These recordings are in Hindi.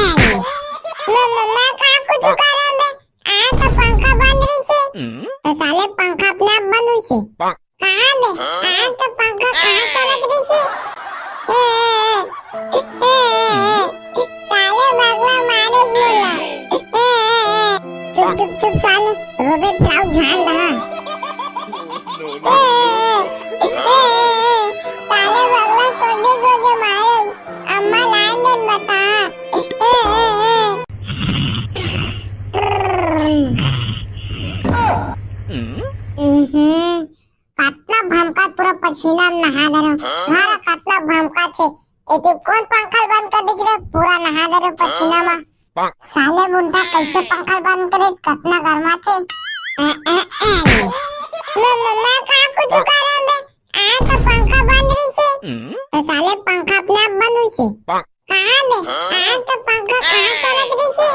मम्मा का कुछ कारण बे आ तो पंखा बंद रही से तो साले पंखा अपने आप बंद हुई से कहां बे आ तो पंखा कहां चलत रही से साले भगवा मारे बोला चुप चुप चुप साले रोबे प्लाउ झाड़ रहा साले भगवा सोजे सोजे मारे अम्मा लाइन दे बता कतना भमका पूरा पसीना नहा दे मारा कतना भमका छे एते कौन पंखा बंद कर दे रे पूरा नहा दे पसीना में साले बुंटा कैसे पंखा बंद करे कतना गरमा थे मम्मा का कुछ कारण बे आ तो पंखा बंद रही से तो साले पंखा अपने आप बंद हुई से कहां बे आ तो पंखा कहां चलत रही से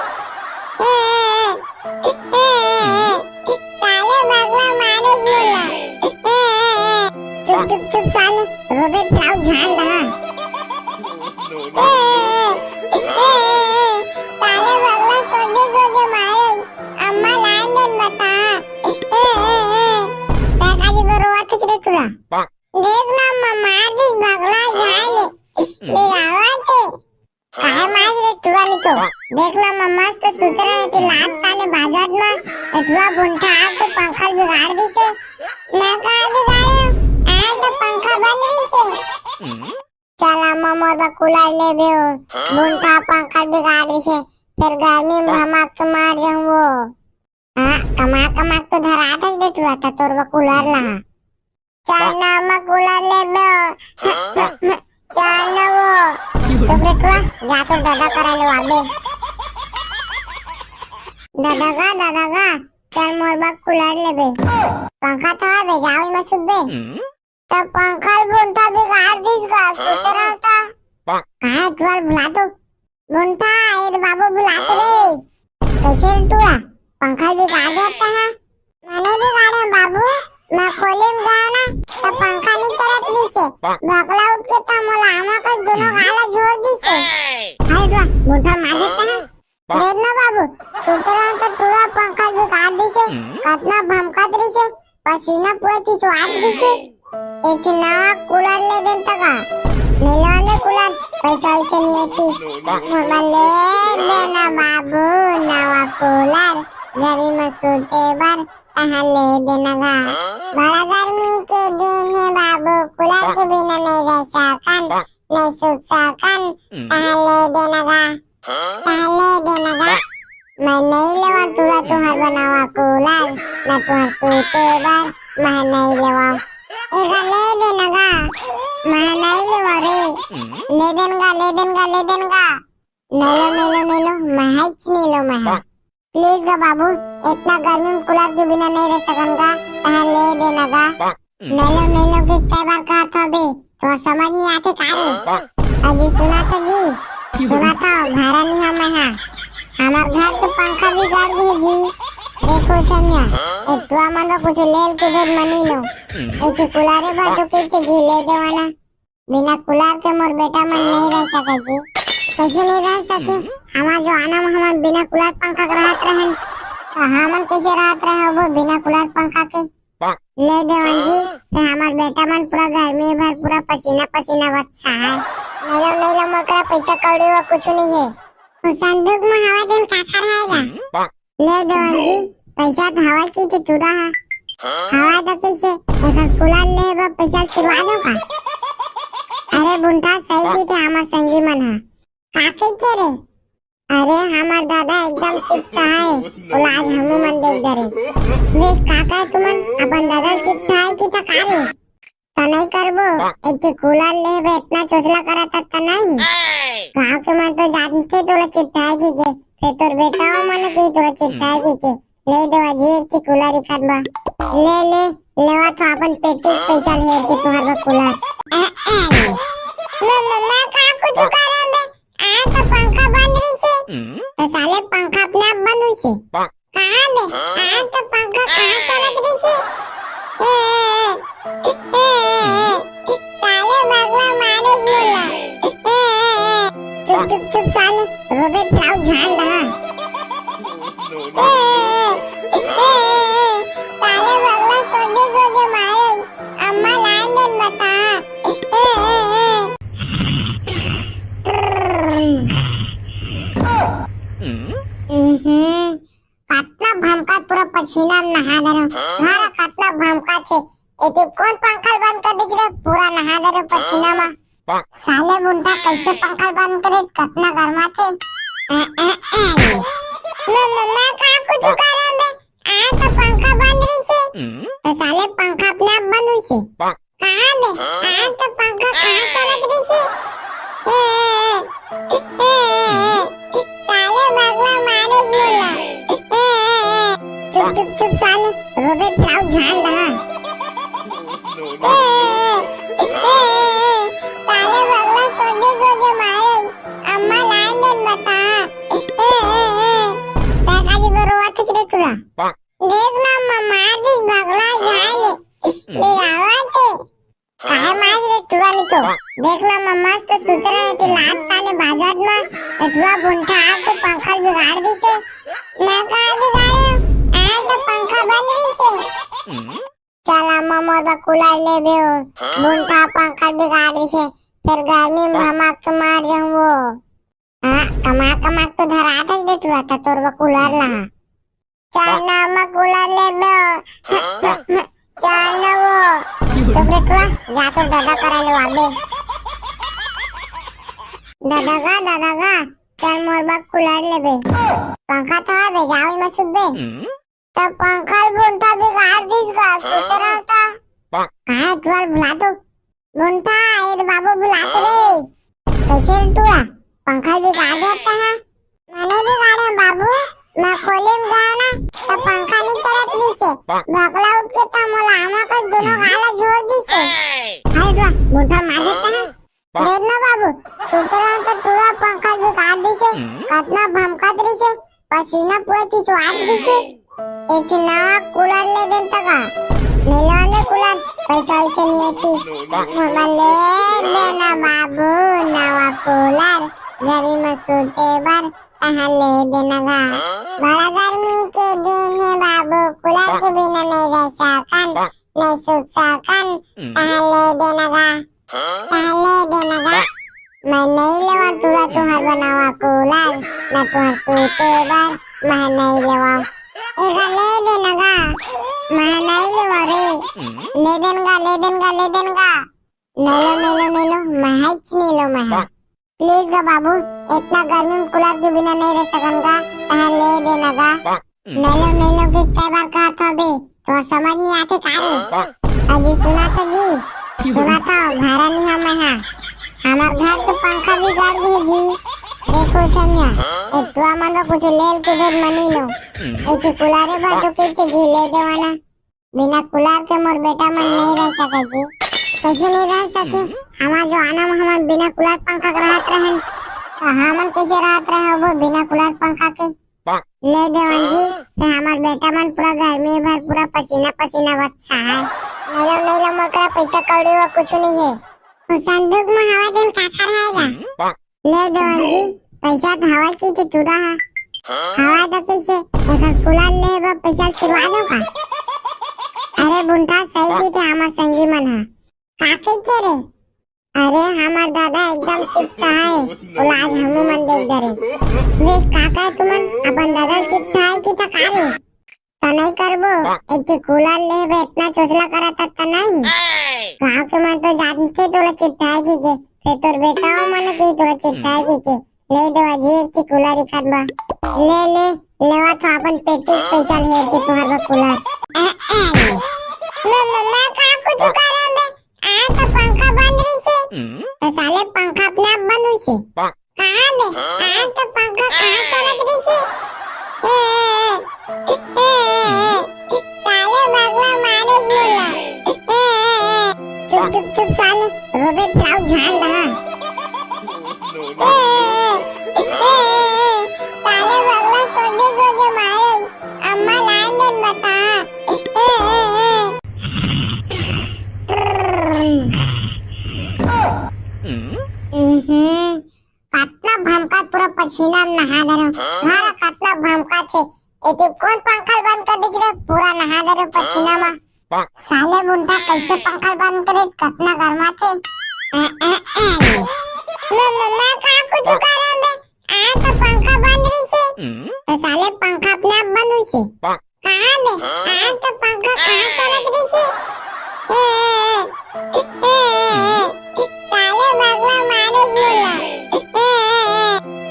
साले भगवा मारे बोला चुप चुप चुप साले रोबे प्लाउ झाड़ रहा साले भगवा सोजे सोजे मारे अम्मा लाइन दे बता काकाजी बरोवा किसरे तुला देख ना मम्मा जी भगला जाएंगे बिरावाते काहे मार रे तुला लिखो देख ना मम्मा तो सुतरा है कि लात ताने बाजात में एटवा बुंठा आ तो पंखा बिगाड़ दी से मैं कहा बिगाड़े आ तो पंखा बंद रही से चला मम्मा दा कूलर ले बेओ बुंठा पंखा बिगाड़ दी से फिर गर्मी में हमाक मार जाऊं वो हां कमा तो धरा था दे तुला था तोर वो कूलर ला चाना में कूलर ले बेओ चाना वो तो बेटवा जा तो दादा करा लो आबे दादा का चल मोर बा कूलर ले बे पंखा था बे जाओ में सुबे तो पंखा बुंठा बिगाड़ दिस का सुतरा था कहां तुल बुला दो बुंठा ए बाबू बुला रे कैसे तू पंखा बिगाड़ देता है मैंने बिगाड़ा बाबू मैं खोले में गया ना तो पंखा नहीं चलत नीचे बगला उठ के था मोला आमा का दोनों गाला जोड़ दी से हाय रा बुंठा मार देता है देख ना बाबू सुतरा तो पूरा पंखा बिगाड़ दी से कितना भमका दी से पसीना पूरा चिचवा दी से एक नया कूलर ले देता का मिलाने कूलर पैसा वैसे नहीं आती मोबाइल ले देना बाबू नया कूलर गर्मी में सोते बार ले देना का बड़ा गर्मी के दिन है बाबू कूलर के बिना नहीं रह सकन नहीं सूख सकन ले देना का मैं नहीं लेवा तुला तुम्हार बनावा कूलर न तुम्हार सोते बार मैं नहीं लेवा एक ले देना का मैं नहीं लेवा रे ले देनगा नहीं लो मैं हिच नहीं लो मैं प्लीज गा बाबू इतना गर्मी में कूलर के बिना नहीं रह सकूंगा ले देना का नहीं लो कि कई बार कहा था बे तो समझ नहीं आते कारे अजी सुना था भाड़ा नहीं हमें है हमार घर तो पंखा भी गाड़ दी जी देखो समझा एक टुआ मन कुछ लेल के भेद मनी लो एक कूलर भर तो के जी ले देवाना बिना कूलर के मोर बेटा मन नहीं रह सके जी कैसे नहीं रह सके हमार जो आना हमार बिना कूलर पंखा रहत रहन तो हमन कैसे रहत रहे वो बिना कूलर पंखा के ले देवन जी ते हमार बेटा मन पूरा गर्मी भर पूरा पसीना बरसा है नहीं लो मोकरा पैसा कौड़ी वो कुछ नहीं है संदूक में हवा दिन काका रहेगा ले देवन जी पैसा तो हवा की तो चुरा है हवा तो कैसे एक कूलर ले बा पैसा सिलवा दो का अरे बुंटा सही की थे हमार संगी मन है काके के रे अरे हमार दादा एकदम चिट्टा है बोला आज हमू मन देख डरे वे काका तुमन अपन दादा चिट्टा है कि तकारे तो नहीं करबो एक कूलर ले बे इतना चोचला करा तक नहीं गांव के मन तो जानते तोला चिट्टा है कि के फिर तोर बेटा हो मन के तोला चिट्टा है कि ले दो अजी एक कूलर इखत बा ले लेवा तो अपन पेटी पैसा ले के तुम्हारा कूलर मम्मा का कुछ कारण बे आ तो पंखा बंद रही से तो साले पंखा अपने आप बंद हुई से कहां बे आ तो पंखा कहां चलत रही से साले भगवा मारे बोला चुप चुप चुप साले रोबे फ्लाउ झाल रहा साले बगला सोजे सोजे मारे अम्मा लाइन में बता कतना भमका पूरा पसीना में नहा दे रहा मारा कतना भमका थे एते कौन पंखा बंद कर दे रे पूरा नहा दे रहा पसीना में साले बुंटा कैसे पंखा बंद करे कतना गर्मा थे मैं कहां कुछ कर रहा बे आ तो पंखा बंद रही छे तो साले पंखा अपने आप बंद हुई छे कहां बे आ तो पंखा कहां चलत रही छे साले बगला मारे बोला चुप चुप चुप साले रोबे फ्लाउ झाल रहा साले बगला सोजे सोजे मारे अम्मा लाइन में बता पैकाजी बरोवा थसरे तुला देख ना मार दी बगला जाए बिरावा थे काहे मार रे तुला निको देख ना मस्त सुतरे ते लात ताने बाजात में एटवा बुंठा आके पंखा बिगाड़ दी छे मैं कहा बिगाड़े आ तो पंखा बंद रही छे चला मोर बा कूलर ले बेओ बुंठा पंखा बिगाड़ दी छे फिर गर्मी में हमाक मार जाऊं वो हां कमा तो धरा था दे तुला था तोर बा कूलर ला चल ना मैं कूलर ले बेओ चल ना वो तो बेटवा जा तो दादा करा ले आबे दादा चल मोर बा कूलर ले बे पंखा तो आबे जाओ में सुबे तो पंखा बुंठा बिगाड़ दिस का सुते रहता कहां तुल बुला दो बुंठा ए बाबू बुला तो रे कैसे तुला पंखा बिगाड़ देता है मैंने बिगाड़े बाबू मैं खोले में गया ना तो पंखा नहीं चलत नीचे भगला उठ के तो मोला आमा का दोनों गाला जोड़ दी से हाय तुला बुंठा मार देता है देख ना बाबू सुते रहो तो तुला पंखा बिगाड़ दी से कितना भमका दी से पसीना पूरा चिचवा दी से एक नया कूलर ले दे तका मिलाने कूलर पैसा वैसे नहीं आती ले देना बाबू नया कूलर गर्मी में सोते बार कहाँ ले देना गा बड़ा गर्मी के दिन है बाबू कूलर के बिना नहीं रह सकन नहीं सूख सकन कहाँ ले देना गा मैं नहीं लेवा तुरा तुहार बनावा कूलर न तुहार सोते बार मैं नहीं लेवा एक ले देना गा मैं नहीं लेवा रे ले देनगा नहीं लो मैं हिच नहीं लो मैं प्लीज गा बाबू इतना गर्मी में कूलर के बिना नहीं रह सकूंगा कहाँ ले देना गा नहीं लो कि कई बार कहा था बे तो समझ नहीं आते कारे अजी सुना था भाड़ा नहीं हमें है हमार घर तो पंखा भी गाड़ दी जी देखो छमिया एटवा मन कुछ लेल के भेद मनी लो एक कूलर भर तो के जी ले देवाना बिना कूलर के मोर बेटा मन नहीं रह सके जी कैसे नहीं रह सके हमार जो आना हम बिना कूलर पंखा के रहत रहन तो हमन कैसे रहत रहे वो बिना कूलर पंखा के ले देवन जी तो हमार बेटा मन पूरा गर्मी भर पूरा पसीना बच्चा है नहीं लो मोर पैसा कौड़ी वो कुछ नहीं है तो संदूक में हवा दिन काका रहेगा ले देवन जी पैसा तो हवा की तो टूटा है हवा तो कैसे एक कूलर ले बा पैसा सिलवा दो का अरे बुंटा सही की थे हमार संगी मन है काके के रे अरे हमार दादा एकदम चिपटा है उलाज हमू मन देख डरे वे काका तुमन अपन दादा चिपटा है कि था कारे तो नहीं करबो एक कूलर ले बे इतना चोचला करा था नहीं गांव के मन तो जानते तोला चिपटा है कि के फिर तोर बेटा हो मन की तोला चिपटा है कि के ले दो जी एक कूलर इकत बा ले लेवा तो अपन पेटी पैसा ले के तोहर बा कूलर मैं का कुछ कर रहा बे आ तो पंखा बंद रही छे तो साले पंखा अपने आप बंद हुई छे कहां बे आ तो पंखा कहां चलत रही छे साले बगला मारे बोला चुप साले रोबे फ्लाउ झाल रहा साले बगला सोजे सोजे मारे अम्मा लाइन में बता कितना भमका पसीना में नहा दरो मारा कतना भमका छे एते कौन पंखा बंद कर दी रे पूरा नहा दरो पसीना में साले बुंटा कैसे पंखा बंद करे कतना गरमा थे मैं का कुछ करे बे आ तो पंखा बंद रही छे तो साले पंखा अपने आप बंद हुई छे कहां बे आ तो पंखा कहां चलत रही छे साले भगवा मारे बोला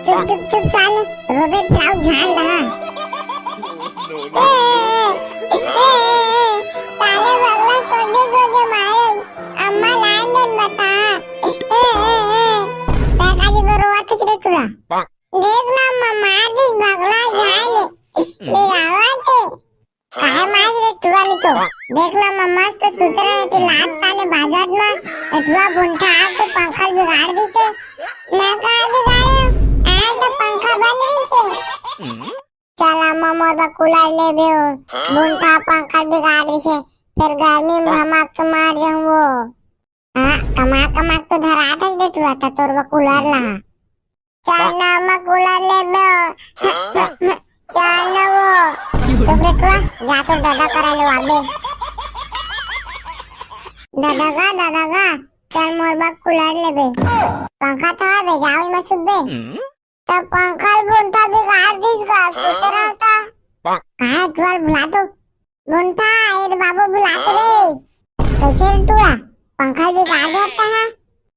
चुप चुप चुप साले रोबे ताऊ ध्यान रहा साले भगवा सोजे सोजे मारे अम्मा लाइन दे बता पैका जी को रोवा तो सिरे टुरा देख ना अम्मा मार दी भगवा जाने मेरा आवाज है काहे मार रे टुरा ली तो देख ना अम्मा मस्त सुतरे की लात ताने बाजात में एटवा बुंठा आ तो पंखा बिगाड़ दी से मैं का बिगाड़े आ तो पंखा बंद रही से चला ममो द कूलर ले बेओ बुंठा पंखा बिगाड़ दी से फिर गर्मी में हमाक तो मार जाऊं वो हां कमा तो धरा था दे टुरा था तोर वो कूलर ला चला म कूलर ले बेओ चला वो तो बेटवा जा तो दादा करा लो आबे दादा चल मोर बा कूलर ले बे पंखा तो है बे जाओ में सुबे तो पंखा बुंठा बिगाड़ दिस का सुते रहता कहां ट्वेल बुला दो बुंठा ये बाबू बुला तो रे कैसे टूरा पंखा बिगाड़ देता है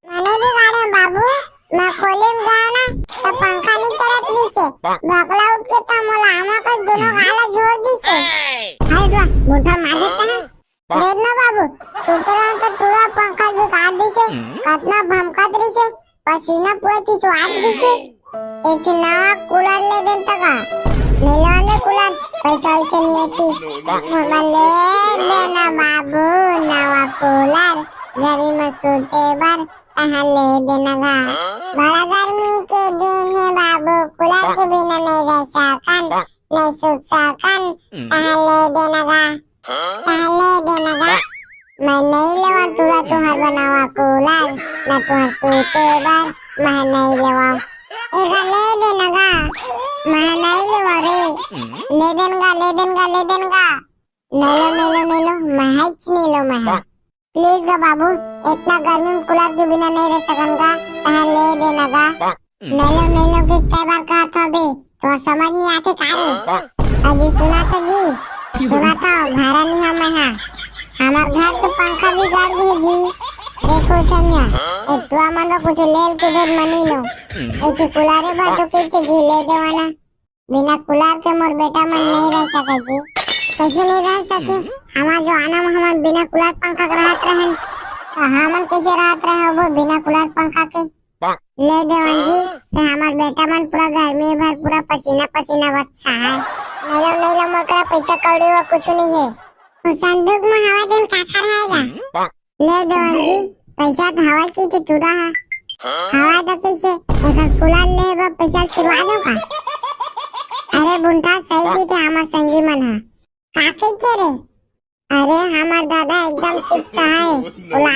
मैंने बिगाड़े बाबू मैं खोले में गया ना तो पंखा नहीं चलत नीचे भगला उठ के तो मोला आमा का दोनों गाला जोड़ दी से हाय टूरा बुंठा मार देता है देखना बाबू सुते रहता टूरा पंखा बिगाड़ दी से कितना भमकत रही से पसीना पूरा चिचवा दी से एक नया कूलर ले देता का मिलाने कूलर पैसा वैसे नहीं आती मोबाइल ले देना बाबू नया कूलर गर्मी में सोते बार कहाँ ले देना का बड़ा गर्मी के दिन है बाबू कूलर के बिना नहीं रह सकन नहीं सूख सकन कहाँ ले देना का मैं नहीं लेवा तुरा तुहर बनावा कूलर न तुहर सोते बार मैं नहीं लेवा एगा ले देना गा मैं नहीं लेवा रे ले देनगा नहीं लो मैं हिच नहीं लो मैं प्लीज गा बाबू इतना गर्मी में कूलर के बिना नहीं रह सकूंगा कहाँ ले देना गा नहीं लो के कई बार कहा था बे तो समझ नहीं आते कारे अजी सुना था भाड़ा नहीं हम है हमार घर तो पंखा भी गाड़ दी जी देखो सन्या एटवा मन कुछ लेल के भेद मनी लो एक कूलरे भर तो कैसे जी ले देवाना बिना कूलर के मोर बेटा मन नहीं रह सके जी कैसे नहीं रह सके हमार जो आना हम बिना कूलर पंखा के रहत रहन तो हमन कैसे रहत रहे वो बिना कूलर पंखा के ले देवन जी ते हमार बेटा मन पूरा गर्मी भर पूरा पसीना बच्चा है नहीं लो मोर का पैसा कौड़ी वो कुछ नहीं है संदूक में हवा दिन काका रहेगा ले देवन जी पैसा तो हवा की तो टूरा है हवा तो कैसे एक कूलर ले बा पैसा सिलवा दो का अरे बुंटा सही की थे हमार संगी मन है काके के रे अरे हमार दादा एकदम चिट्टा है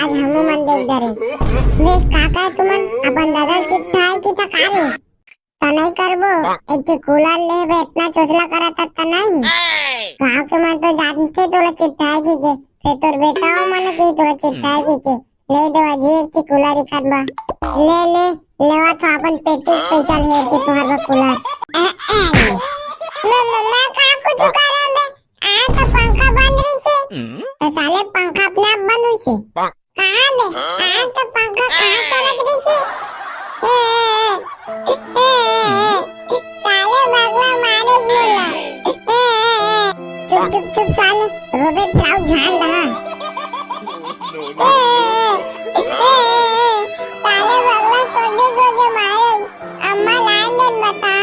आज हमू मन देख डरे देख काका तुमन अपन दादा चिट्टा है कि था कारे तो नहीं करबो एक कूलर ले बे इतना चोचला करा तक नहीं गांव के मन तो जानते तोला चिट्टा है कि के फिर तोर बेटा मन की तोला चिट्टा है कि के ले देवा जी एक कूलर इकदबा ले लेवा तो अपन पेटी पैसा ले के तोहर कूलर मैं का कुछ करे बे आ तो पंखा बंद रही छे तो साले पंखा अपने आप बंद हुई छे कहां बे आ तो पंखा कहां चलत रही छे साले भगवा मारे बोला चुप साले रोबे ताऊ ध्यान रहा साले भगवा सोजे सोजे मारे अम्मा लाइन दे बता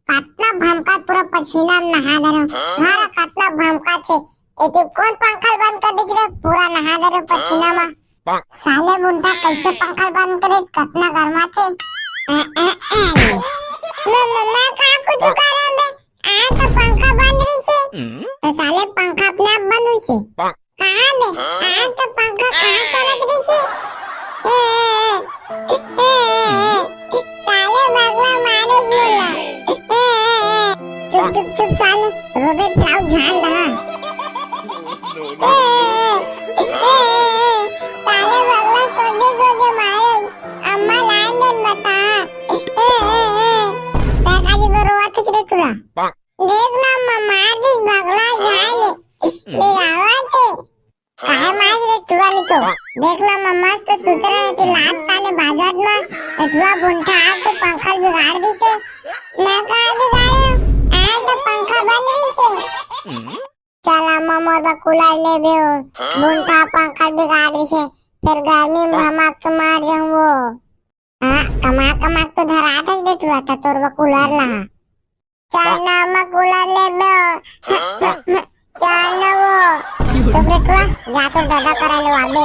कितना भमका पूरा पसीना में नहा दरो मारा कितना भमका छे एते कौन पंखा बंद कर दी रे पूरा नहा दरो पसीना में साले बुंटा कैसे पंखा बंद करे कितना गरमा थे मैं का कुछ करे बे आ तो पंखा बंद रही छे तो साले पंखा अपने आप बंद हुई छे कहाँ बे आज तो पंखा कहाँ चलत रही से साले भगवा मारे बोला चुप चुप चुप साले रोबे प्लाउ झाल रहा साले भगवा सोजे सोजे मारे अम्मा लाइन देन बता काकाजी बरोबर किसरे टुरा देख ना मम्मा जी भगला जाए बिरावते काहे मार रे टुरा लिखो देख ना मम्मा तो सुतरे है कि लात ताने बाजार में एटुआ बुंठा आ तो पंखा जुगाड़ दी से मैं कहा जुगाड़े आज तो पंखा बंद रही से चला मम्मा बा कुलार ले बेओ बुंठा पंखा बिगाड़ दी से फिर गर्मी में भमाक के मार जाऊं वो हाँ कमाक तो धरा था से टुरा था तोर बा कुलार ला चल ना मैं कुलार ले बेओ चल ना वो तो बेटुआ जा तो दादा करा ले वाबे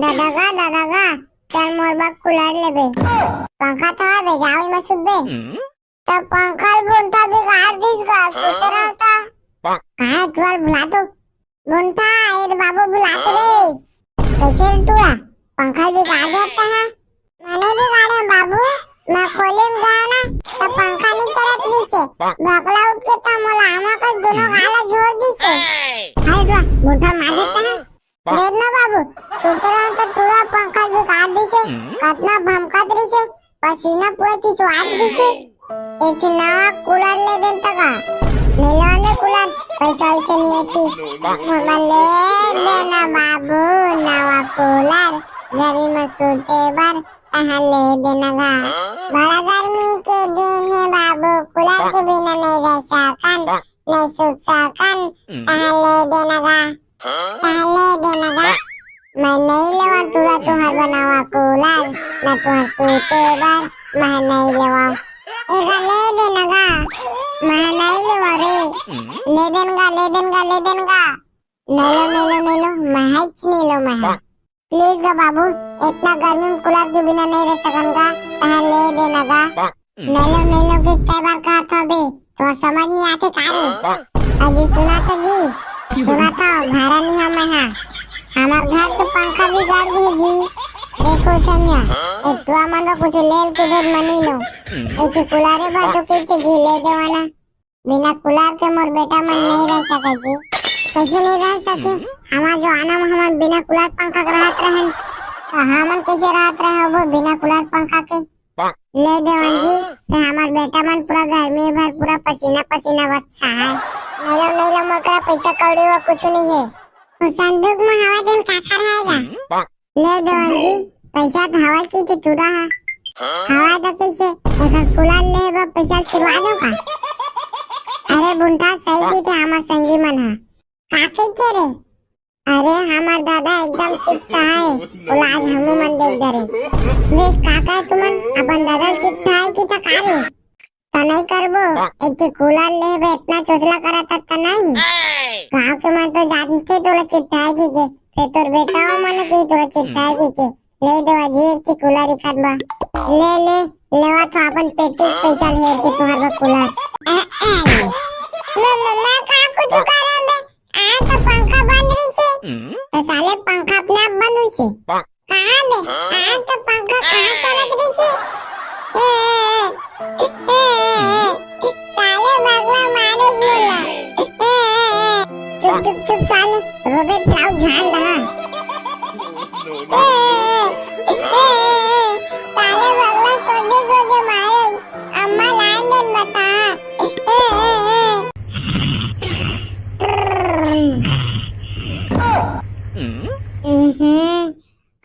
दादा का चल मोर बा कुलार ले बे पंखा था बे जाओ मैं सुबे तो पंखा बुंठा बिगाड़ दिस का सुते रहता कहाँ टुआ बुला तो बुंठा ये तो बाबू बुलाते रे कैसे टुआ पंखा बिगाड़ देता है मैंने बिगाड़ा बाबू मैं खोले में गया ना तो पंखा नहीं चलत नीचे भगला उठ के तो मोला आमा का दोनों गाला जोड़ दी से हाय टुआ बुंठा मार देता है देख ना बाबू सुते रहो तो टुआ पंखा बिगाड़ दी से कितना भमकत रही से पसीना पूरा चिचवाट दी से एक नया कूलर ले देन तका मिलाने कूलर पैसा वैसे नहीं आती मोबाइल ले देना बाबू नया कूलर गर्मी में सोते बार कहाँ ले देना घा बड़ा गर्मी के दिन है बाबू कूलर के बिना नहीं रह सकन नहीं सूख सकन कहाँ ले देना घा कहाँ ले देना घा मैं नहीं लेवा तुरा तुम्हार बनावा कूलर न तुम्हार सोते बार मैं नहीं लेवा एगा ले देना गा मैं नहीं लेवा रे ले देनगा नेलो मैं हिच नहीं लो मैं प्लीज गा बाबू इतना गर्मी में कूलर के बिना नहीं रह सकूंगा कहाँ ले देना गा नेलो के कई बार कहा था बे तो समझ नहीं आते कारे अजी सुना था भाड़ा नहीं हमें हाँ हमार घर तो पंखा भी गाड़ दी जी देखो छमिया एक टुआ मनो कुछ लेल के भेद मनी लो एक कुलारे भर तो के जी ले देवाना बिना कुलार के मोर बेटा मन नहीं रह सके जी कैसे नहीं रह सके हमार जो आना हमार बिना कुलार पंखा के रहत रहन तो हमन कैसे रहत रहे वो बिना कुलार पंखा के ले देवन जी तो हमार बेटा मन पूरा गर्मी भर पूरा पसीना बस है नहीं लो मोर पैसा कौड़ी वो कुछ नहीं है संदूक में हवा दिन काका रहेगा ले देवन जी पैसा तो हवा की तो चुरा है हवा तो कैसे एक कूलर ले बा पैसा सिलवा दो का अरे बुंठा सही की थे हमार संगी मन है काके के रे अरे हमार दादा एकदम चिट्टा है उलाज हमू मन देख डरे वे काका तुमन अपन दादा चिट्टा है की था कारे तो नहीं करबो एक कूलर ले बे इतना चोचला करा था नहीं गांव के मन तो जानते तो चिट्टा है की फिर तोर बेटा हो मन की तो चिट्टा है की ले दो जी एक कूलर रिखत बा ले लेवा तो अपन पेटी पैसा ले के तुम्हारा कूलर मम्मा का कुछ करे बे आ तो पंखा बंद रही से तो साले पंखा अपने आप बंद हुई से कहां बे आ तो पंखा कहां चलत रही से साले भगवा मारे बोला चुप साले रोबे प्लाउ झाल रहा साले भगवा सोजे मारे अम्मा लाइन देन बता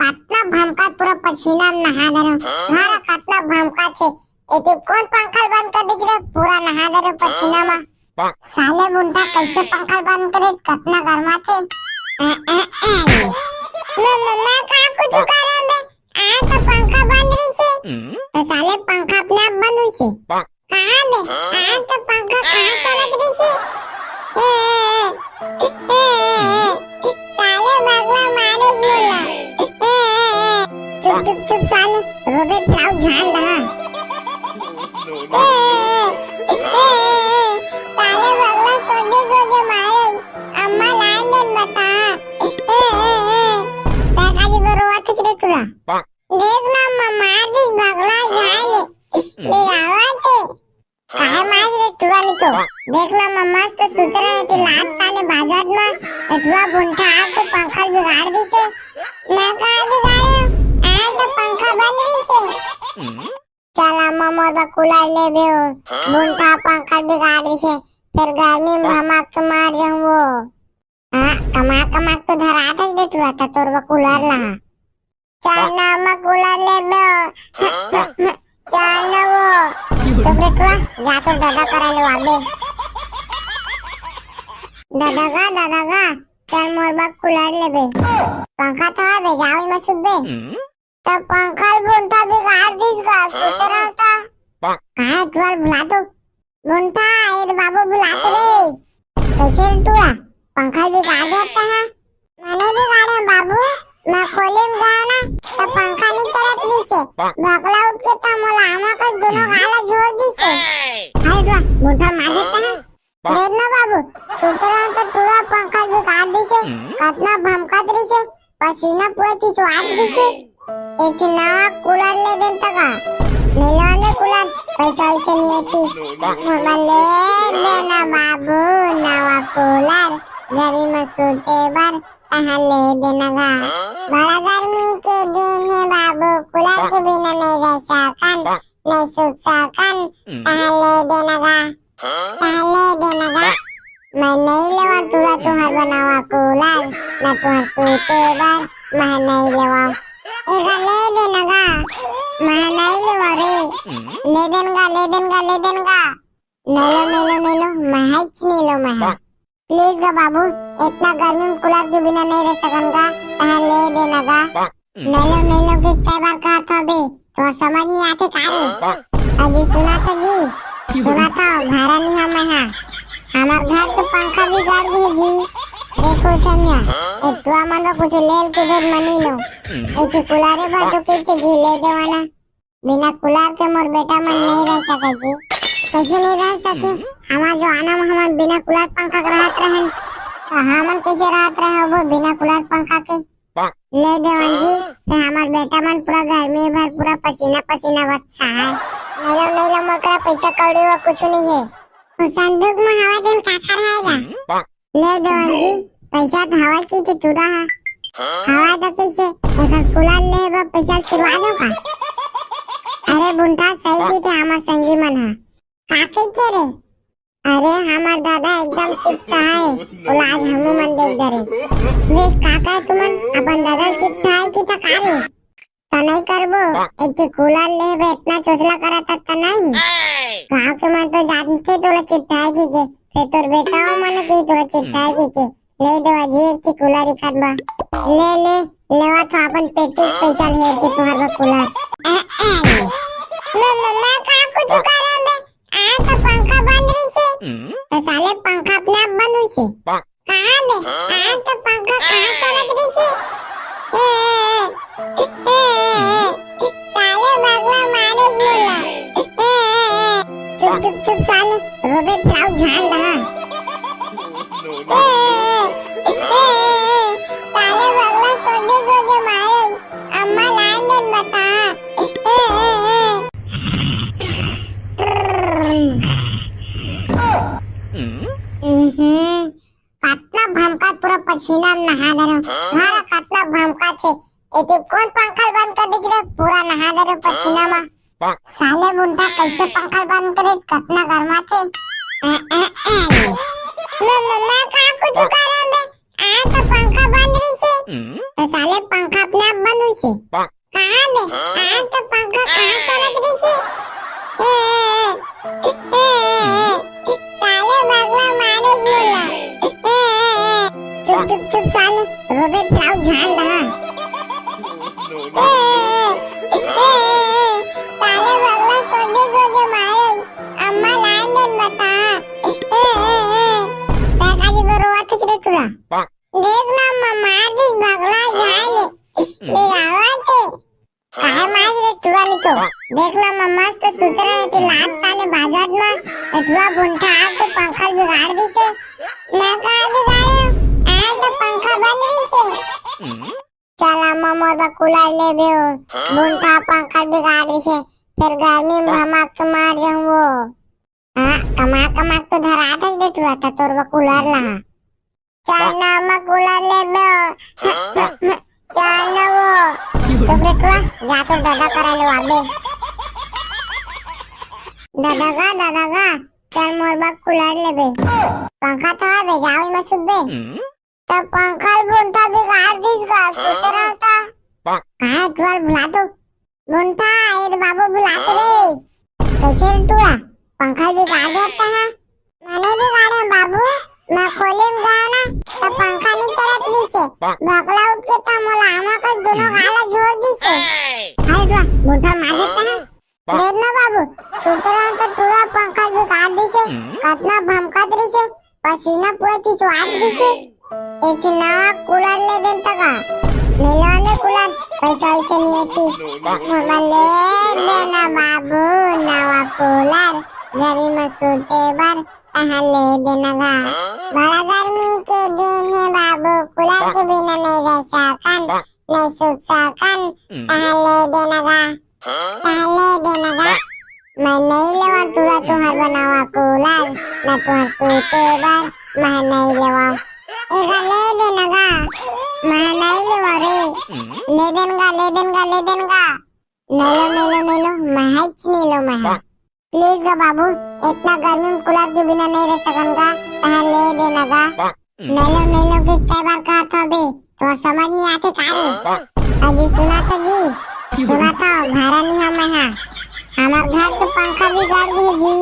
कितना भमका पूरा पसीना में नहा दे रहा कितना भमका थे ये कौन पंखा बंद कर दीजिए पूरा नहा दे रहे पसीना में साले बुंठा कैसे पंखा बंद करे कितना गर्मा थे मम्मा का कुछ करे बे आ तो पंखा बंद रही से तो साले पंखा अपने आप बंद हुई से कहां बे आ तो पंखा कहां चलत रही से साले भगवा मारे बोला चुप साले रोबे प्लाउ झाल रहा साले भगवा सोजे मारे देख लो मैं मस्त सुत रहे थी लात ताने बाजात में एटवा बुंठा आके पंखा बिगाड़ दी छे। मैं कहा बिगाड़्यो आ तो पंखा बंद रही छे। चला मोर बा कूलर ले बेओ बुंठा पंखा बिगाड़ दी छे फिर गर्मी में हमाक मार जाऊं वो। हां कमा तो धरात है बेटुआ था तोर बा कूलर ला। चल मैं कूलर ले बेओ चल वो तो बेटुआ जा तो दादा करा लो आबे। दादा चल मोर बा कूलर ले बे पंखा तो आबे जाओ में सुबे तो पंखा बुंठा बिगाड़ दिस गा सुते रहता कहां ट्वेल बुला दो बुंठा ए बाबू बुला तो रे कैसे टूआ पंखा बिगाड़ देता है। मैंने बिगाड़ा बाबू मैं खोले में गया ना तो पंखा नहीं चलत नीचे भगला उठ के तो मोला आमा का दोनों गाला जोड़ दी से। हाय टूआ बुंठा मार देता है देखना बाबू सुते रहो तो टूआ पंखा बिगाड़ दी से कितना भमकत रही से पसीना पूरा चिचवात रही से। एक नया कूलर ले देन तका मिलाने कूलर पैसा वैसे नहीं आती ले देना बाबू नवा कूलर गर्मी में सोते बार कहाँ ले देना गा बड़ा गर्मी के दिन है बाबू कूलर के बिना नहीं रह सकन नहीं सूख सकन कहाँ ले देना गा मैं नहीं लेवा तुरा तुहार बनावा कूलर न तुहार सोते बार मैं नहीं लेवा एगा ले देना गा मैं नहीं लेवा रे ले देनगा नहीं लो मैं हिच नहीं लो मैं प्लीज गा बाबू इतना गर्मी में कूलर के बिना नहीं रह सकूंगा कहाँ ले देना गा नहीं लो कि कई बार कहा था बे तो समझ नहीं आते कारे अजी सुना था भाड़ा नहीं हमें है हमार घर के पंखा बिगाड़ दी जी देखो समिया एटवा मनो कुछ लेल के बेर मनी लो एक कूलर भर तो के जी ले देवाना बिना कूलर के मोर बेटा मन नहीं रह सके जी कैसे नहीं रह सके हमार जो आना हम बिना कूलर पंखा के रहत रहन तो हमन कैसे रहत रहे वो बिना कूलर पंखा के ले देवन जी तो हमार बेटा मन पूरा गर्मी भर पूरा पसीना बचता है। नहीं लो मोर पैसा कौड़ी वो कुछ नहीं है संदूक में हवा दिन काकर रहेगा ले देवन जी पैसा तो हवा की तो चुरा है हवा तो कैसे एक कूलर ले बा पैसा छुड़वा दो का। अरे बुंठा सही की थे हमार संगी मन है काके के रे अरे हमार दादा एकदम चिपटा है उलाज हमू मन देख डरे वे काका तुमन अपन दादा चिपटा है की था कारे तो नहीं करबो एक कूलर ले बे इतना चोचला करा तक नहीं गांव के मन तो जानते तोला चिपटा है की के फिर तोर बेटा हो मन की तोला चिपटा है की के ले दो अजी एक कूलर इकत बा ले लेवा तो अपन पेटी पैसा ले के तोहर बा कूलर मम्मा का कुछ करे बे आ तो पंखा बंद रही छे तो साले पंखा अपने आप बंद हुई छे कहां बे आ तो पंखा कहां चलत रही छे साले भगवा मारे बोला चुप साले रोबे प्लाउ झाल रहा साले भगवा सोजे मारे अम्मा लाइन दे बता कितना भमका पूरा पसीना में नहा दे रहा हमारा कितना भमका थे ये कौन पंखा बंद कर दी रे पूरा नहा दे रहे पसीना में साले बुंठा कैसे पंखा बंद करे कितना गर्मा थे मम्मा का कुछ करे बे आ तो पंखा बंद रही छे तो साले पंखा अपने आप बंद हुई छे कहां बे आ तो पंखा कहां चलत रही छे साले भगवा मारे बोला चुप साले रोबे प्लाउ झाल रहा साले भगवा सोजे मारे अम्मा लाइन दे बता पैका जी रोवा तो रे तुरा देख ना मम्मा जी भगवा जाए मेरा आवाज काहे मार रे तुरा लिखो देख ना मम्मा तो सुत रहे थे लात ताने बाजात में एटवा बुंठा आके पंखा बिगाड़ दी से। मैं कहा बिगाड़्यो आ तो पंखा बंद रही से चला मोर बा कूलर ले बेओ बुंठा पंखा बिगाड़ दी से फिर गर्मी में हमाक मार जाऊं वो। कमाक तो धरातच दे तुला आता तोरवा कुलारला हा चाना मग कुलार ले बे चाना वो तो बेटवा जा तो दादा करायला वाबे दादा गा चार मोर बाग कुलार ले बे पंखा तो है बे जाओ मत सुबे तो पंखा बुंठा भी गाड़ दिस गा सुते रहता कहाँ तुआर बुला दो बुंठा ये बाबू बुला तो रे कैसे तुआ पंखा भी गाड़ देता है मैंने भी गाड़ा बाबू मैं खोले में गया ना तो पंखा नहीं चलत नीचे भगला उठ के था मोला आमा का दोनों गाला जोड़ दी से हाय तुआ बुंठा मार देता है देखना बाबू सुते रहो तो पूरा पंखा भी गाड़ दी से कितना भमकत रही से पसीना पूरा चिचवात दी से एक नवा कूलर ले देता का मिलाने कूलर पैसा वैसे नहीं आती ले देना बाबू नवा कूलर गर्मी में सोते बार कहाँ ले देना गा बड़ा गर्मी के दिन है बाबू कूलर के बिना नहीं रह सकन नहीं सूख सकन कहाँ ले देना गा मैं नहीं लेवा तुरा तुहर बनावा कूलर न तुहर सोते बार मैं नहीं लेवा एक ले देना गा मैं नहीं लेवा रे ले देनगा नहीं लो मैं हिच नहीं लो मैं प्लीज गा बाबू इतना गर्मी में कूलर के बिना नहीं रह सकूंगा कहाँ ले देना गा नहीं लो कि कई बार कहा था बे तो समझ नहीं आते कारे अजी सुना था भाड़ा नहीं हम यहाँ हमार घर तो पंखा भी गाड़ दी जी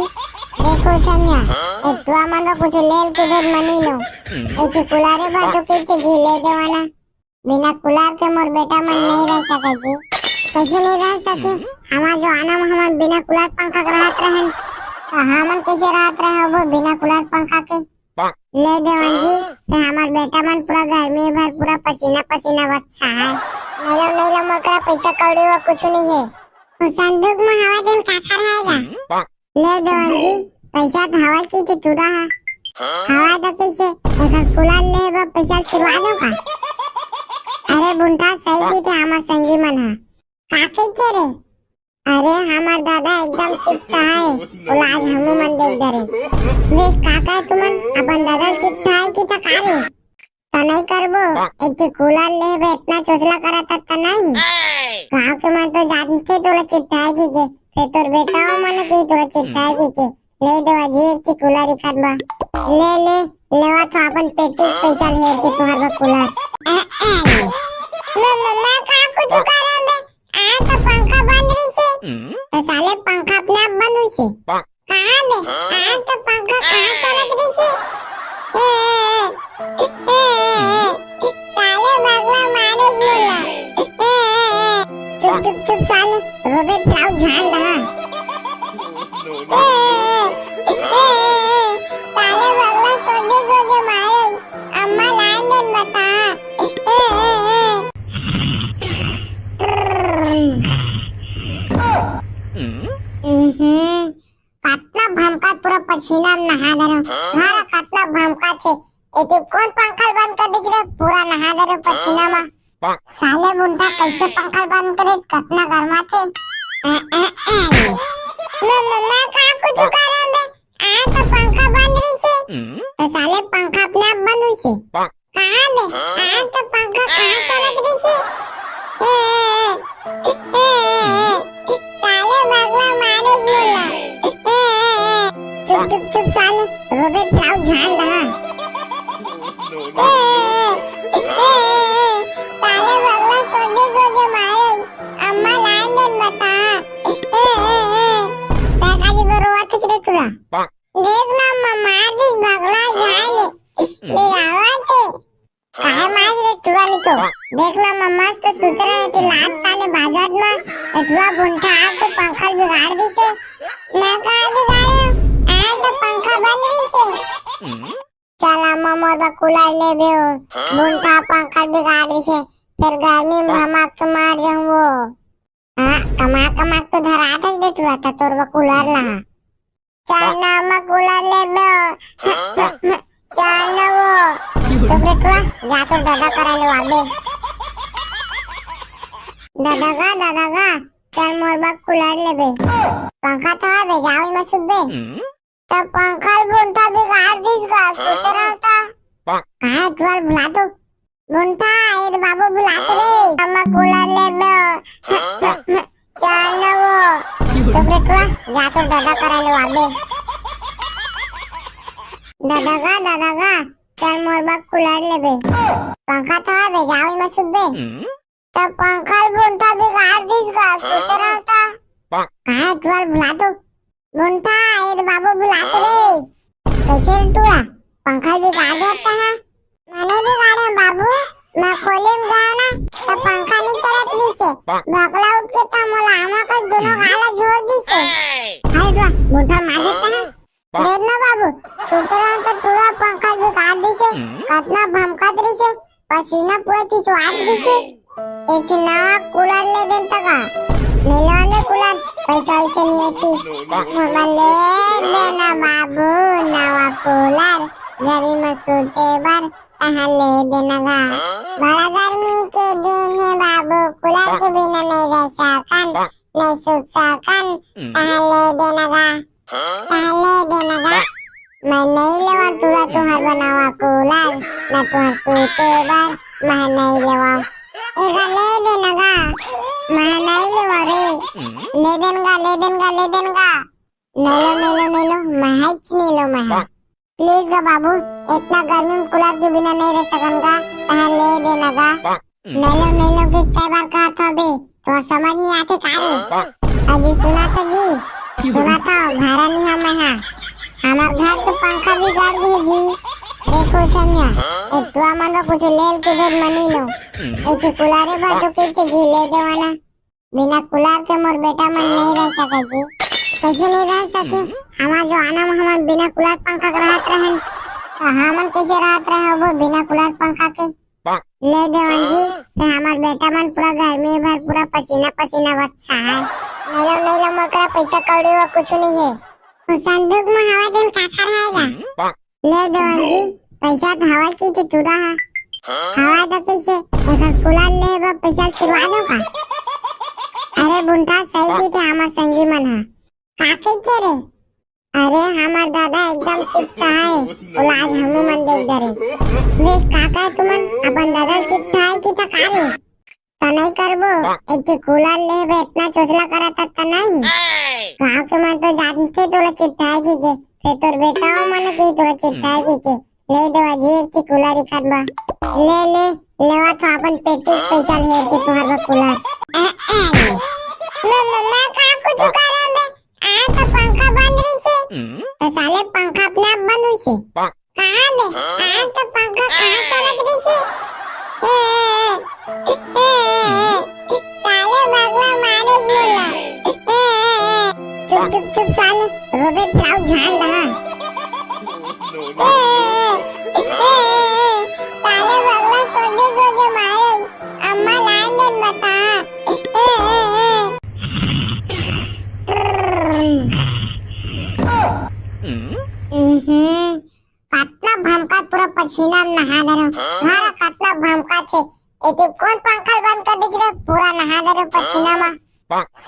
देखो सन्या एक मन कुछ लेल के भेद मनी लो एक कुलारे भर तो कैसे जी ले देवाना बिना कुलार के मोर बेटा मन नहीं रह सके जी कैसे नहीं रह सके हमार जो आना हम बिना कुलार पंखा के रहत रहन तो हमन कैसे रहत रहे वो बिना कुलार पंखा के ले देवन जी ते हमार बेटा मन पूरा गर्मी भर पूरा पसीना बच्चा है नहीं लो मोकरा पैसा कौड़ी वो कुछ नहीं है संदूक में हवा दिन काका रहेगा ले देवन जी पैसा तो हवा की तो चुरा है हवा तो कैसे एक कूलर ले बा पैसा सिरवा दो का अरे बुंटा सही की थे हमार संगी मन है काके के रे अरे हमार दादा एकदम चिट्टा है बोला आज हमू मन देख डरे वे काका तुमन अपन दादा चिट्टा है की था कारे तो नहीं करबो एक कूलर ले बे इतना चोचला करा तक नहीं गाँव के मन तो जानते तोला चिट्टा है की के फिर तोर बेटा हो मन की तोला चिट्टा है की के ले देवा जी एक कूलर इखत बा ले लेवा तो अपन पेटी पैसा ले के तोहर बा कूलर मम्मा का कुछ करे बे आ तो पंखा बंद रही से तो साले पंखा अपने आप बंद हुई से कहां बे आ तो पंखा कहां चलत रही से साले भगवा मारे बोला चुप साले रोबे ताऊ झाल रहा साले भगवा सोजे मारे अम्मा लाइन दिन बता कितना भमका पूरा पसीना में नहा दे रहा हमारा कितना भमका थे ये कौन पंखा बंद कर दीजिए रे पूरा नहा दे रहे पसीना में साले बुंटा कैसे पंखा बंद करे कितना गर्मा थे मम्मा का कुछ करे बे आ तो पंखा बंद रही से तो साले पंखा अपने आप बंद हुई से कहां बे आ तो पंखा कहां चलत रही से साले भगवा मारे बोला चुप साले रोबे ताऊ झाल रहा साले भगवा सोजे मारे अम्मा लाइन दिन बता काकाजी को रोवत रे तुला देख ना मम्मा जी भगला जाए बिरावते काहे मार रे तुला नी तो देख ना मम्मा तो सुते रहे ती लात ताने बाजार में एटवा बुंठा आ तो पंखा बिगाड़ दी से मैं का बिगाड़े आ तो पंखा बंद रही से चला मोर बा कूलर ले बे बुंठा पंखा बिगाड़ दी से फिर गर्मी में भमक के मार जाऊं वो कमाक तो धरातच दे तुला था तोर बा कूलर ला चाना मग कूलर ले बे चाना वो तो बेटवा जा तो दादा करायला वाबे दादा गा चार मोर बाग कूलर ले बे पंखा तो है बे जाओ मत सुबे तर पंखा बुंठा बिगाड़ दिस का सोते रहता कहाँ तुअर बुला दो बुंठा ये बाबू बुलाते रे अम्मा कूलर ले बे चल ना वो तो बेटवा जा तो दादा करा लो आबे दादा का चल मोर बाग कूलर ले बे पंखा तो है बे जाओ मत सुबे तो पंखा बुंठा बिगाड़ दिस का सोते रहता कहाँ तुअर बुला दो बुंठा ये बाबू बुलाते रे कैसे टूरा पंखा बिगाड़ देता है मैंने बिगाड़े बाबू मैं खोले में गया ना तो पंखा नहीं चलत नीचे भगला उठ के तो मोला आमा का दोनों गाला जोड़ दी से हाय रा बुंठा मार देता है देख ना बाबू सोते रहो तो टूरा पंखा बिगाड़ दी से कितना भमकत रही से पसीना पूरा चिचुआ दी से एक नया कूलर ले दे तका मिलाने कूलर पैसा वैसे नहीं आती मोबाइल ले देना बाबू नया कूलर गर्मी में सोते बार कहाँ ले देना गा बड़ा गर्मी के दिन है बाबू कूलर के बिना नहीं रह सकन नहीं सूख सकन कहाँ ले देना गा कहाँ ले देना गा मैं नहीं लेवा तुरा तुहार बनावा कूलर न तुहार सोते बार मैं नहीं लेवा एक ले देना गा मैं नहीं लेवा रे ले देनगा नहीं लो मैं हिच नहीं लो मैं प्लीज गा बाबू इतना गर्मी में कूलर के बिना नहीं रह सकूंगा कहाँ ले देना गा नहीं लो कि कई बार कहा था बे तो समझ नहीं आते का रे अजी सुना था भाड़ा नहीं हम यहाँ हमार घर तो पंखा भी गाड़ दी जी देखो छमिया इतना मन कुछ लेल के भेद मनी लो एक कूलर भर तो कितने जी ले देवाना बिना कूलर के मोर बेटा मन नहीं रह सके जी कैसे नहीं रह सके हमार जो आना हम बिना कूलर पंखा के रहत रहन तो हमन कैसे रहत रहे वो बिना कूलर पंखा के ले देवन जी तो हमार बेटा मन पूरा गर्मी भर पूरा पसीना बच्चा है नहीं लो मोकरा पैसा कौड़ी वो कुछ नहीं है तो संदूक में हवा दिन काका रहेगा ले देवन जी पैसा तो हवा की तो चूड़ा है हवा तो कैसे एक कूलर ले वो पैसा सिरवा दो का अरे बुंठा सही की थे हमार संगी मन है काके के रे अरे हमार दादा एकदम चिट्टा है और आज हम मन देख डरे वे काका तुमन अपन दादा चिट्टा है कि ता कारे तो नहीं करबो एक कूलर ले बे इतना चोचला करा तक नहीं गांव के मन तो जानते तोला चिट्टा है कि के फिर तोर बेटा हो मन के तोला चिट्टा है कि ले दो जी एक कूलर इखत बा ले लेवा तो अपन पेटी पैसा ले के तोहर बा कूलर मैं का कुछ करा बे आ तो पंखा बंद रही से तो साले पंखा अपने आप बंद हुई से कहाँ बे आ तो पंखा कहाँ चलत रही से साले भगवा मारे बोला चुप साले रोबे प्लाउ झाल रहा साले भगवा सोजे मारे अम्मा लाइन दे बता कितना भमका पूरा पसीना नहा दे रहा हमारा कितना भमका थे ये तो कौन पंखा बंद कर दीजिए पूरा नहा दे रहा पसीना में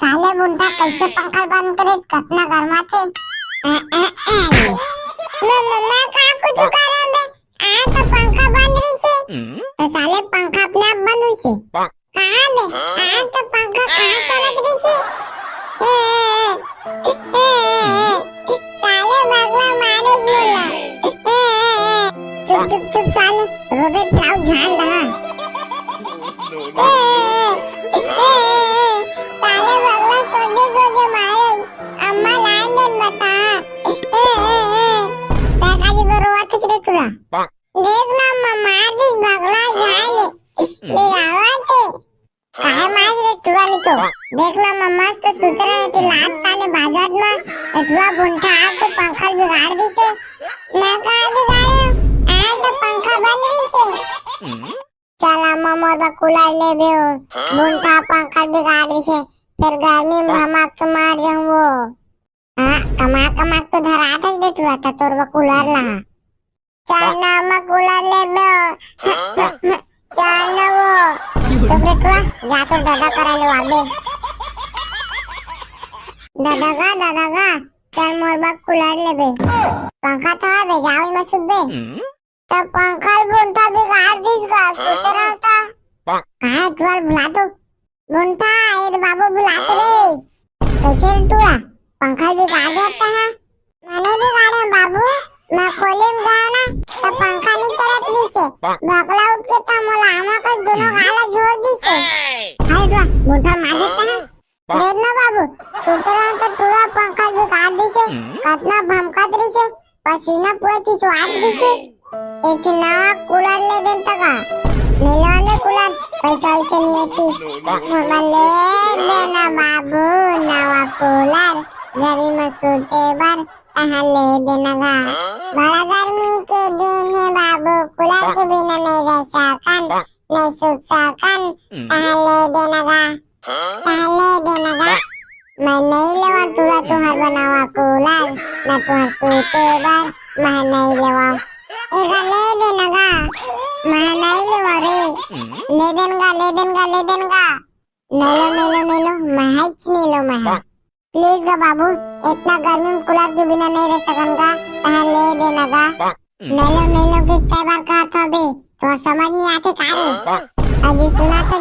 साले बुंटा कैसे पंखा बंद करे कितना गर्मा थे मैं का कुछ कर रहा बे आ तो पंखा बंद रही से तो साले पंखा अपने आप बंद हुई से कहां बे आ तो पंखा कहां चलत रही से साले भगवा मारे बोला चुप साले रोबे प्लाउ झाल रहा साले भगवा सोजे मारे अम्मा लाइन दे बता पैका जी को रोवा तो सिरे टूरा देख ना मार दी भगवा जाए बिरावा थे काहे मार रे टूरा ली तो देख ना मम्मा तो सुते रहे कि लात ताने बाजार में एटवा बुंठा आ तो पंखा बिगाड़ दी से मैं का बिगाड़े आ तो पंखा बंद रही से चला मम्मा दा कूलर ले बे बुंठा पंखा बिगाड़ दी से फिर गर्मी में हमक मार जाऊं वो हां कमा तो धरा था दे टूरा था तोर कूलर ला चल ना कूलर ले बे चल ना वो तो बेटवा जा तो दादा करा लो आबे दादा का चल मोर बाग कुलार ले बे पंखा तो है बे जाओ में सुत बे तो पंखा बुंठा बिगाड़ दिस गा सुते रहता कहाँ तुआर बुला दो बुंठा ये बाबू बुला तो रे कैसे तुआ पंखा बिगाड़ देता है मैंने बिगाड़े बाबू मैं खोले में गया ना तो पंखा नहीं चलत नीचे बगला उठ के तो मोला आमा का दोनों गाला जोड़ दिसे हाय तुआ बुंठा मार देता है देख ना बाबू सुते रहो तो पूरा पंखा बिगाड़ दिसे कितना भमकत रही से पसीना पूरा चिचवाट दिसे एक नया कूलर ले देता का मिलाने कूलर पैसा वैसे नहीं आती मोबाइल ले देना बाबू नया कूलर गर्मी में सोते बार ले देना गा बड़ा गर्मी के दिन है बाबू कूलर के बिना नहीं रह सकन नहीं सूख सकन ले देना गा ले देना गा मैं नहीं लेवा तुरा तुहर बनावा कूलर न तुहर सोते बार मैं नहीं लेवा एक ले देना गा मैं नहीं लेवा रे ले देना ले देना ले देना नहीं लो मैं हिच नहीं लो मैं प्लीज गा बाबू इतना गर्मी में कूलर के बिना नहीं रह सकूंगा ले देना गा नहीं लो कि कई बार कहा था बे तो समझ नहीं आते कारे अजी सुना था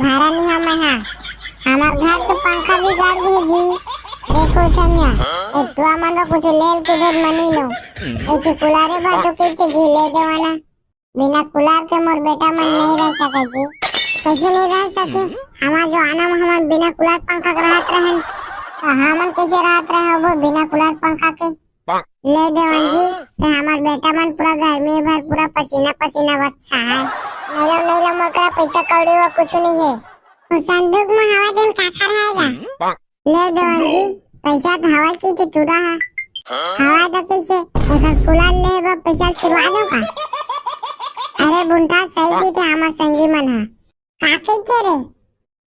भाड़ा नहीं हम यहाँ हमार घर तो पंखा भी गाड़ दी जी देखो समझा एक टुआ मन कुछ लेल के भेद मनी लो एक कूलर भर तो कैसे जी ले देवाना बिना कूलर के मोर बेटा मन नहीं रह सके जी कैसे नहीं रह सके हमार जो आना हम बिना कूलर पंखा के रहत रहन तो हमन कैसे रहत रहे वो बिना कूलर पंखा के ले देवन जी हमार बेटा मन पूरा गर्मी भर पूरा पसीना पसीना बच्चा है नहीं लो मोर पैसा कौड़ी वो कुछ नहीं है संदूक में हवा दिन काका रहेगा ले देवन जी पैसा तो हवा की तो चुरा है हवा तो कैसे एक कूलर ले बा पैसा सिलवा दो का अरे बुंठा सही की थे हमार संगी मन है काके के रे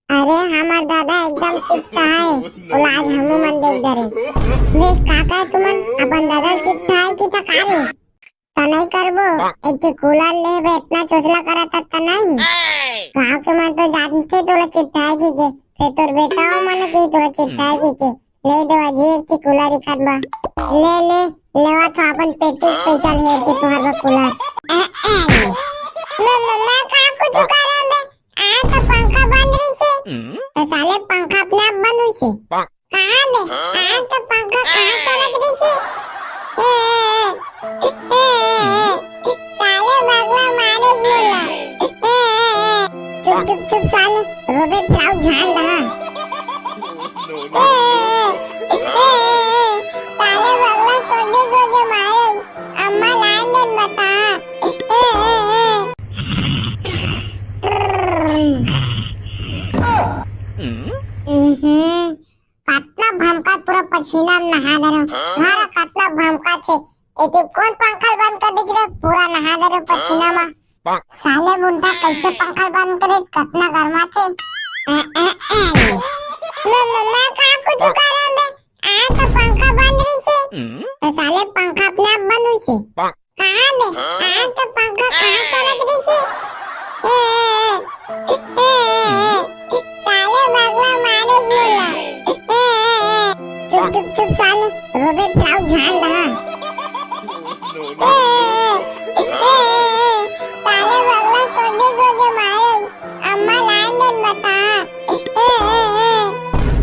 अरे हमार दादा एकदम चिट्टा है आज हमू मन देख डरे वे काका तुमन अपन दादा चिट्टा है कि तकारे तो नहीं करबो एक कूलर ले बे इतना चोचला करा तक नहीं गांव के मन तो जानते तोला चिट्टा है कि के फिर तोर बेटा मन के तोला चिट्टा है कि के ले देवा जी एक कूलर इखत बा ले लेवा तो अपन पेटी पैसा ले के तोहर कूलर मैं का कुछ करे बे आ तो पंखा बंद रही से तो साले पंखा अपने आप बंद हुई से कहाँ बे आ तो पंखा कहाँ चलत रही से साले भगवा मारे बोला चुप साले रोबे प्लाउ झाल रहा साले भगवा सोजे मारे अम्मा लाइन में बता कितना भमका पूरा पसीना में नहा दे रहा कितना भमका थे एक कौन पंखा बंद कर दीजिए पूरा नहा दे रहे पसीना में साले बुंटा कैसे पंखा बंद करे कितना गर्मा थे मैं का कुछ करे बे आ तो पंखा बंद रही से तो साले पंखा अपने आप बंद हुई से कहाँ बे आ तो पंखा कहाँ चलत रही से साले भगवा मारे बोला चुप साले रोबे प्लाउ झाल रहा साले भगवा सोजे मारे अम्मा लाइन में बता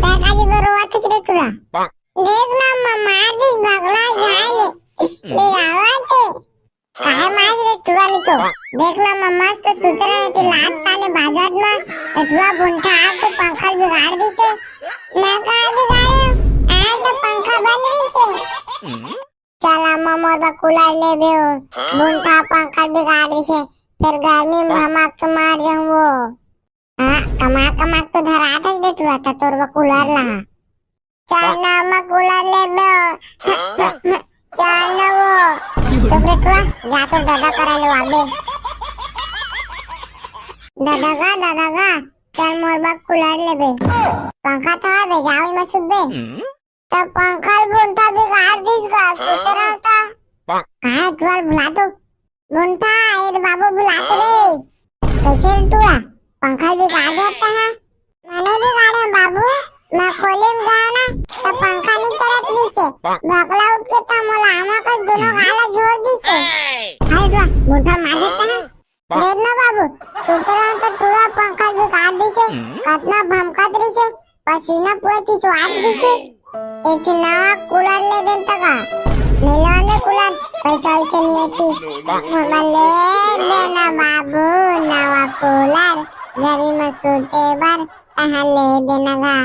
काकाजी को रोवा किस रे तुरा देख ना मार दी भगवा झाल बिरावते काहे मार रे तुरा नहीं तो देख ना मम्मा तो सुते रहे कि लात ताने बाजार में एटवा बुंठा तो पंखा बिगाड़ दी से मैं कहा बिगाड़े आज तो पंखा बंद रही से चला मोर बा कूलर ले बे बुंठा पंखा बिगाड़ दी से फिर गर्मी में भमक मार जाऊं वो हाँ कमा तो धरा था दे तुरा था तोर बा कूलर ला चल ना मैं कूलर ले बे चल ना वो तो बेटवा जा तो दादा करा ले आबे दादा गा चल मोर बाग कूलर ले बे पंखा तो है बे जाओ में सुत बे तो पंखा बुंठा बिगाड़ दिस गा सुते रहता कहाँ तुआर बुला दो बुंठा ये बाबू बुला तो रे कैसे तुआ पंखा बिगाड़ देता है मैंने बिगाड़े बाबू मैं खोले में गया ना तो पंखा नहीं चला दिसे भकला उठ के था मोला आमा का दोनों गाला जोड़ दिसे हाय रा मुठा मार देता है देख ना बाबू सुतरा तो पूरा पंखा भी काट दिसे कितना भमकात रही पसीना पूरा चिचवात दिसे एक नवा कूलर ले देन तका मिलाने कूलर पैसा वैसे नहीं आती मोबाइल ले देना बाबू नवा कूलर गर्मी में सोते बार कहाँ ले देना गा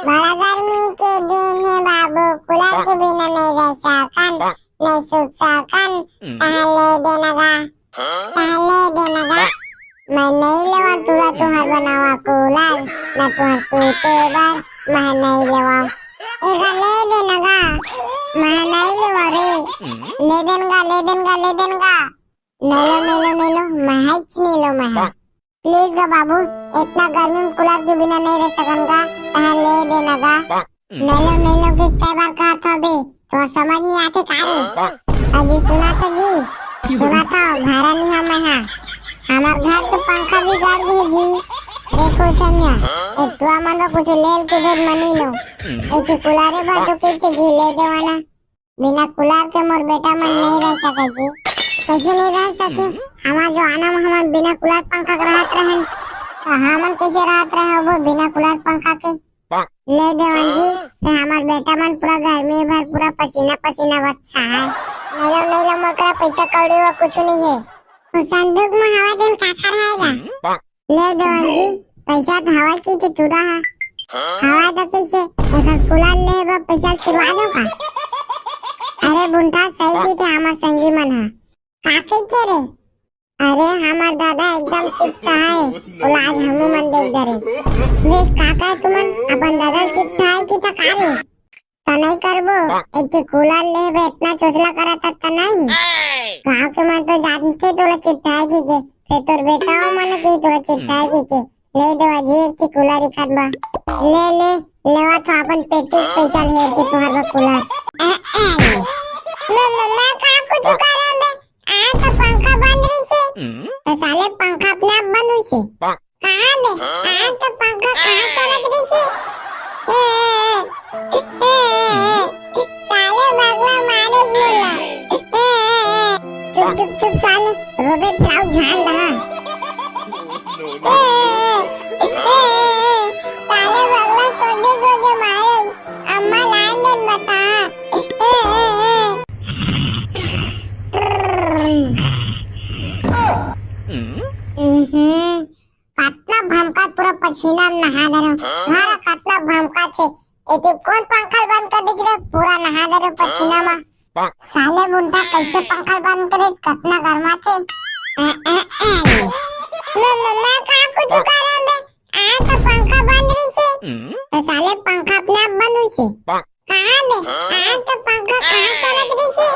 बड़ा गर्मी के दिन है बाबू कूलर के बिना नहीं रह सकन नहीं सूख सकन कहाँ ले देना गा कहाँ ले देना गा मैं नहीं लेवा तुरा तुम्हार बनावा कूलर न तुम्हार सोते बार मैं नहीं लेवा एक ले देना गा मैं नहीं लेवा रे ले देनगा ले देनगा ले देनगा नहीं लो मैं हिच नहीं लो मैं प्लीज गा बाबू इतना गर्मी में कूलर के बिना नहीं रह सकूंगा कहाँ ले देना गा नहीं लो कि कई बार कहा था बे तो समझ नहीं आते कारे अजी सुना था भाड़ा नहीं हम यहाँ हमार घर तो पंखा भी गाड़ दी जी देखो छमिया एक टुआ मनो कुछ लेल के भेद मनी लो एक कूलर भर तो के जी ले देवाना बिना कूलर के मोर बेटा मन नहीं रह सके जी कैसे नहीं रह सके हमार जो आना हमार बिना कूलर पंखा के रहत रहन तो हमन कैसे रहत रहे वो बिना कूलर पंखा के ले देवन जी तो हमार बेटा मन पूरा गर्मी भर पूरा पसीना पसीना बच्चा है नहीं लो मोर पैसा कौड़ी वो कुछ नहीं है तो संदूक में हवा दिन काका रहेगा ले देवन जी पैसा तो हवा की तो चूड़ा है हवा तो कैसे एक कूलर ले वो पैसा सिलवा दो का अरे बुंटा सही की थे हमार संगी मन है काके के रे अरे हमार दादा एकदम चिपटा है उलाज हमू मन देख डरे वे काका तुमन अपन दादा चिपटा है कि तकारे तो नहीं करबो एक कूलर ले बे इतना चोचला करा तक नहीं गांव के मन तो जानते तोला चिपटा है कि फिर तोर बेटा हो मन के तोला चिपटा है कि ले दो अजी एक कूलर इखत बा ले लेवा तो अपन पेटी पैसा ले के तोहर कूलर मैं का कुछ करा बे आ तो पंखा बंद रही छे तो साले पंखा अपने आप बंद हुई छे कहां बे आ तो पंखा कहां चलत रही छे साले भगवा मारे बोला चुप साले रोबे प्लाउ झाल रहा साले भगवा सोजे मारे अम्मा लाइन में बता कितना भमका पूरा पसीना नहा दे रहा कितना भमका थे एक कौन पंखा बंद कर दे रे पूरा नहा दे रहे पसीना में साले बुंटा कैसे पंखा बंद करे कितना गर्मा थे मैं का कुछ करा बे आ तो पंखा बंद रही छे तो साले पंखा अपने आप बंद हुई छे कहां बे आ तो पंखा कहां चलत रही छे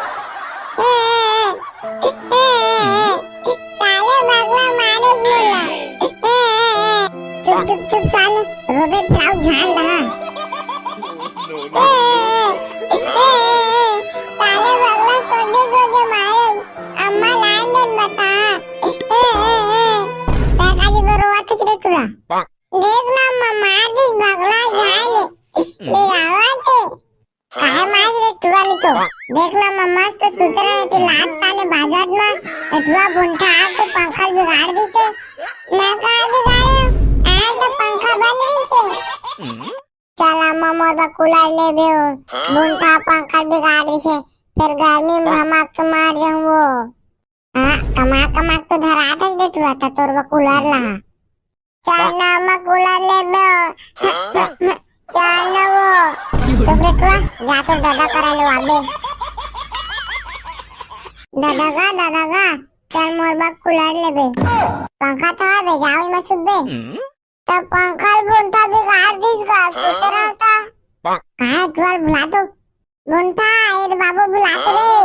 साले भगवा मारे बोला चुप साले रोबे प्लाउ झाल रहा साले भगवा सोजे मारे अम्मा लाइन में बता पैका जी रोवा तो रे तुरा देख ना मम्मा जी भगला जाए मेरा आवाज काहे मार रे तुरा लिखो देख ना मम्मा तो सुत रहे थे लात ताने बाजार में एटवा बुंठा आके पंखा बिगाड़ दी छे मैं कहा बिगाड़े आ तो पंखा बंद रही छे चला मम्मा बा कूलर ले बे बुंठा पंखा बिगाड़ दी छे फिर गर्मी में हमाक मार जाऊं वो हां कमा तो धरा था दे तुरा था तोर बा कूलर ला चल ना कूलर ले बे चल ना वो तो बेटवा जा तो दादा करा लो आबे दादा गा चल मोर बा कूलर ले बे पंखा तो आबे जाओ में सुबे तो पंखा बुंठा बिगाड़ दिस गा सुते रहता कहां तुर बुला दो बुंठा ए बाबू बुला रे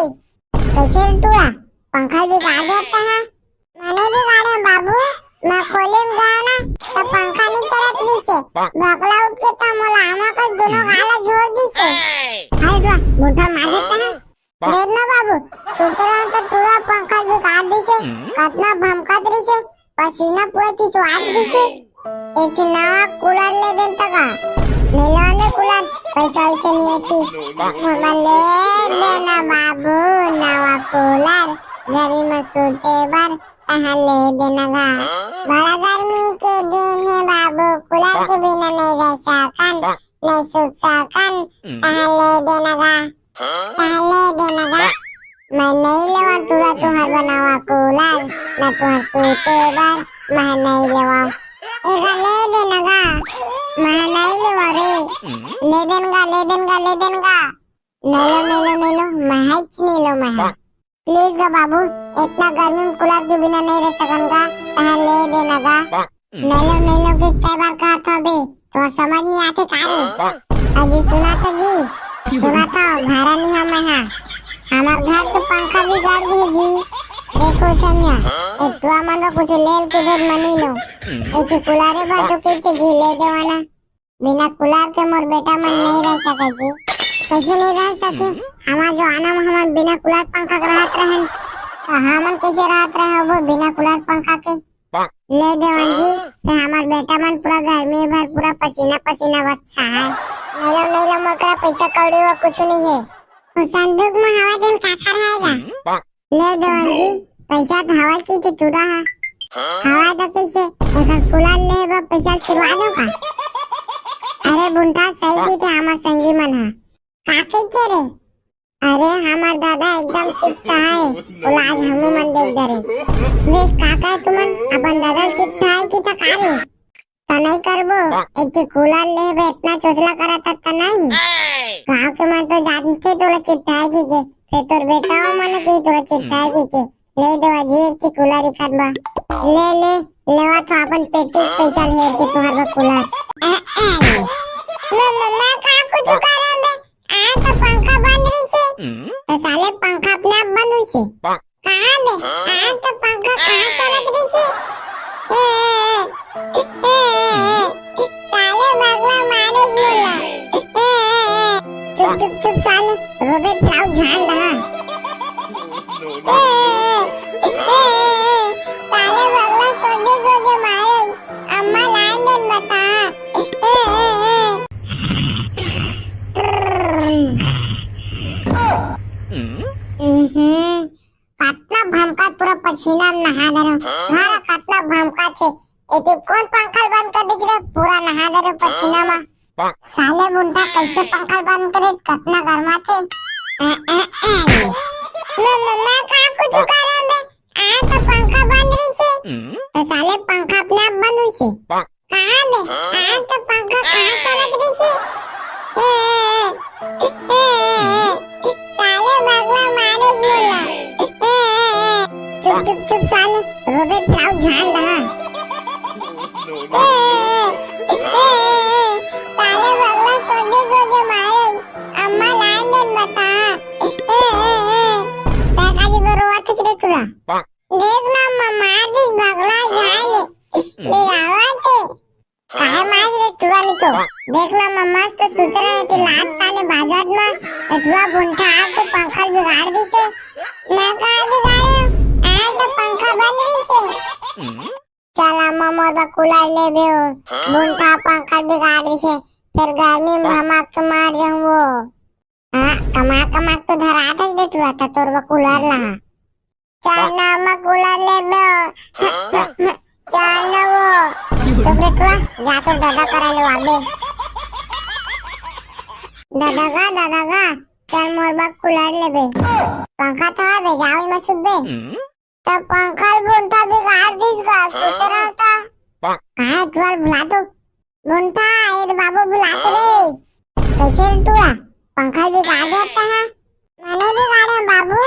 कैसे तुआ पंखा बिगाड़ देता है मैंने बिगाड़े बाबू मैं खोले में गया ना तो पंखा नहीं चलत नीचे भगला उठ के था मोला आमा का दोनों गाला जोड़ दी छे हाय रा बुंठा मार देता है देख ना बाबू सुतरा तो पूरा पंखा बिगाड़ दी छे कितना भमकात रही छे पसीना पूरा चिचवात रही छे एक नवा कूलर ले देता का मिलवाने कूलर पैसा वैसे नहीं आती मोबाइल ले देना बाबू नवा कूलर गर्मी में सोते बार कहाँ ले देना गा बड़ा गर्मी के दिन है बाबू कूलर के बिना नहीं रह सकन नहीं सूख सकन कहाँ ले देना गा कहाँ ले देना गा मैं नहीं लेवा तुरा तुहार बनावा कूलर ना तुहार सोते बार मैं नहीं लेवा एक ले देना गा मैं नहीं लेवा रे ले देनगा ले देनगा ले देनगा नहीं लो मैं हिच नहीं लो मैं प्लीज गा बाबू इतना गर्मी में कूलर के बिना नहीं रह सकूंगा कहाँ ले देना गा नहीं लो कि कई बार कहा था बे तो समझ नहीं आते का रे अजी सुना था जी सुना था भाड़ा नहीं हम यहाँ हमार घर तो पंखा भी गाड़ दी जी देखो छमिया इतना मन कुछ लेल के भेद मनी लो एक कूलर भर तो कितने जी ले देवाना बिना कूलर के मोर बेटा मन नहीं रह सके जी कैसे नहीं रह सके हमार जो आना हम बिना कूलर पंखा के रहत रहन तो हमन कैसे रहत रहे वो बिना कूलर पंखा के ले देवन जी तो हमार बेटा मन पूरा गर्मी भर पूरा पसीना पसीना बच्चा है नहीं लो मोर पैसा कौड़ी वो कुछ नहीं है संदूक में हवा दिन काकर रहेगा ले देवन जी पैसा तो हवा की तो चुरा है हवा तो कैसे एक कूलर ले बा पैसा छुड़वा दो का अरे बुंटा सही की थे हमार संगी मन है काके के रे अरे हमार दादा एकदम चिपटा है बोला आज हम मन देख दरे वे काका तुमन अपन दादा चिपटा है कि था कारे तो नहीं करबो एक कूलर ले बे इतना चोचला करा था नहीं गाँव के मन तो जानते तोला चिट्ठाई की के फिर तोर बेटा हो मन की तोला चिट्ठाई की के ले दो अजी एक कूलर इखत बा ले लेवा तो अपन पेटी पैसा ले के तोहर बा कूलर मम्मा का कुछ करे बे आ तो पंखा बंद रही से तो साले पंखा अपने आप बंद हुई से कहां बे आ तो पंखा कहां चलत रही से साले भगवा मारे बोला चुप साले रोबे प्लाउ झाल रहा साले भगवा सोजे मारे अम्मा लाइन दे बता कितना भमका पूरा पसीना नहा दे हमारा कितना भमका थे ये कौन पंखा बंद कर दे पूरा नहा दे पसीना में साले बुंटा कैसे पंखा बंद करे कितना गर्मा थे मम्मा का कुछ करे बे आ तो पंखा बंद रही से तो साले पंखा अपने आप बंद हुई से कहां बे आ तो पंखा कहां चलत रही से साले भगवा मारे बोला चुप साले रोबे प्लाउ झाल रहा साले भगवा सोजे मारे अम्मा लाइन दे बता पैका जी रोवत रे तुला देख ना मम्मा जी भगवा जाए बिरावते काहे मार रे तुला नी तो देख ना मम्मा तो सुत रहे कि लात ताने बाजार में एटवा बुंठा आ तो पंखा बिगाड़ दी से मैं का बिगाड़े आ तो पंखा बंद रही से चला मम्मा दा कूलर ले बे बुंठा पंखा बिगाड़ दी से फिर गर्मी में धमाक मार जाऊं वो हां कमा तो धरा था दे तुरा था तोर वो कूलर ला चलना मैं कूलर ले बे चलना वो तो बेटवा जा तो दादा करा ले आबे दादा गा चल मोर बा कूलर ले बे पंखा तो है बे जाओ मैं सुत बे तो पंखा बुंठा बिगाड़ दिस गा सुते रहता कहां तुर बुला दो बुंठा ये बाबू बुलाते रे कैसे तू पंखा बिगाड़ देता है मैंने बिगाड़े बाबू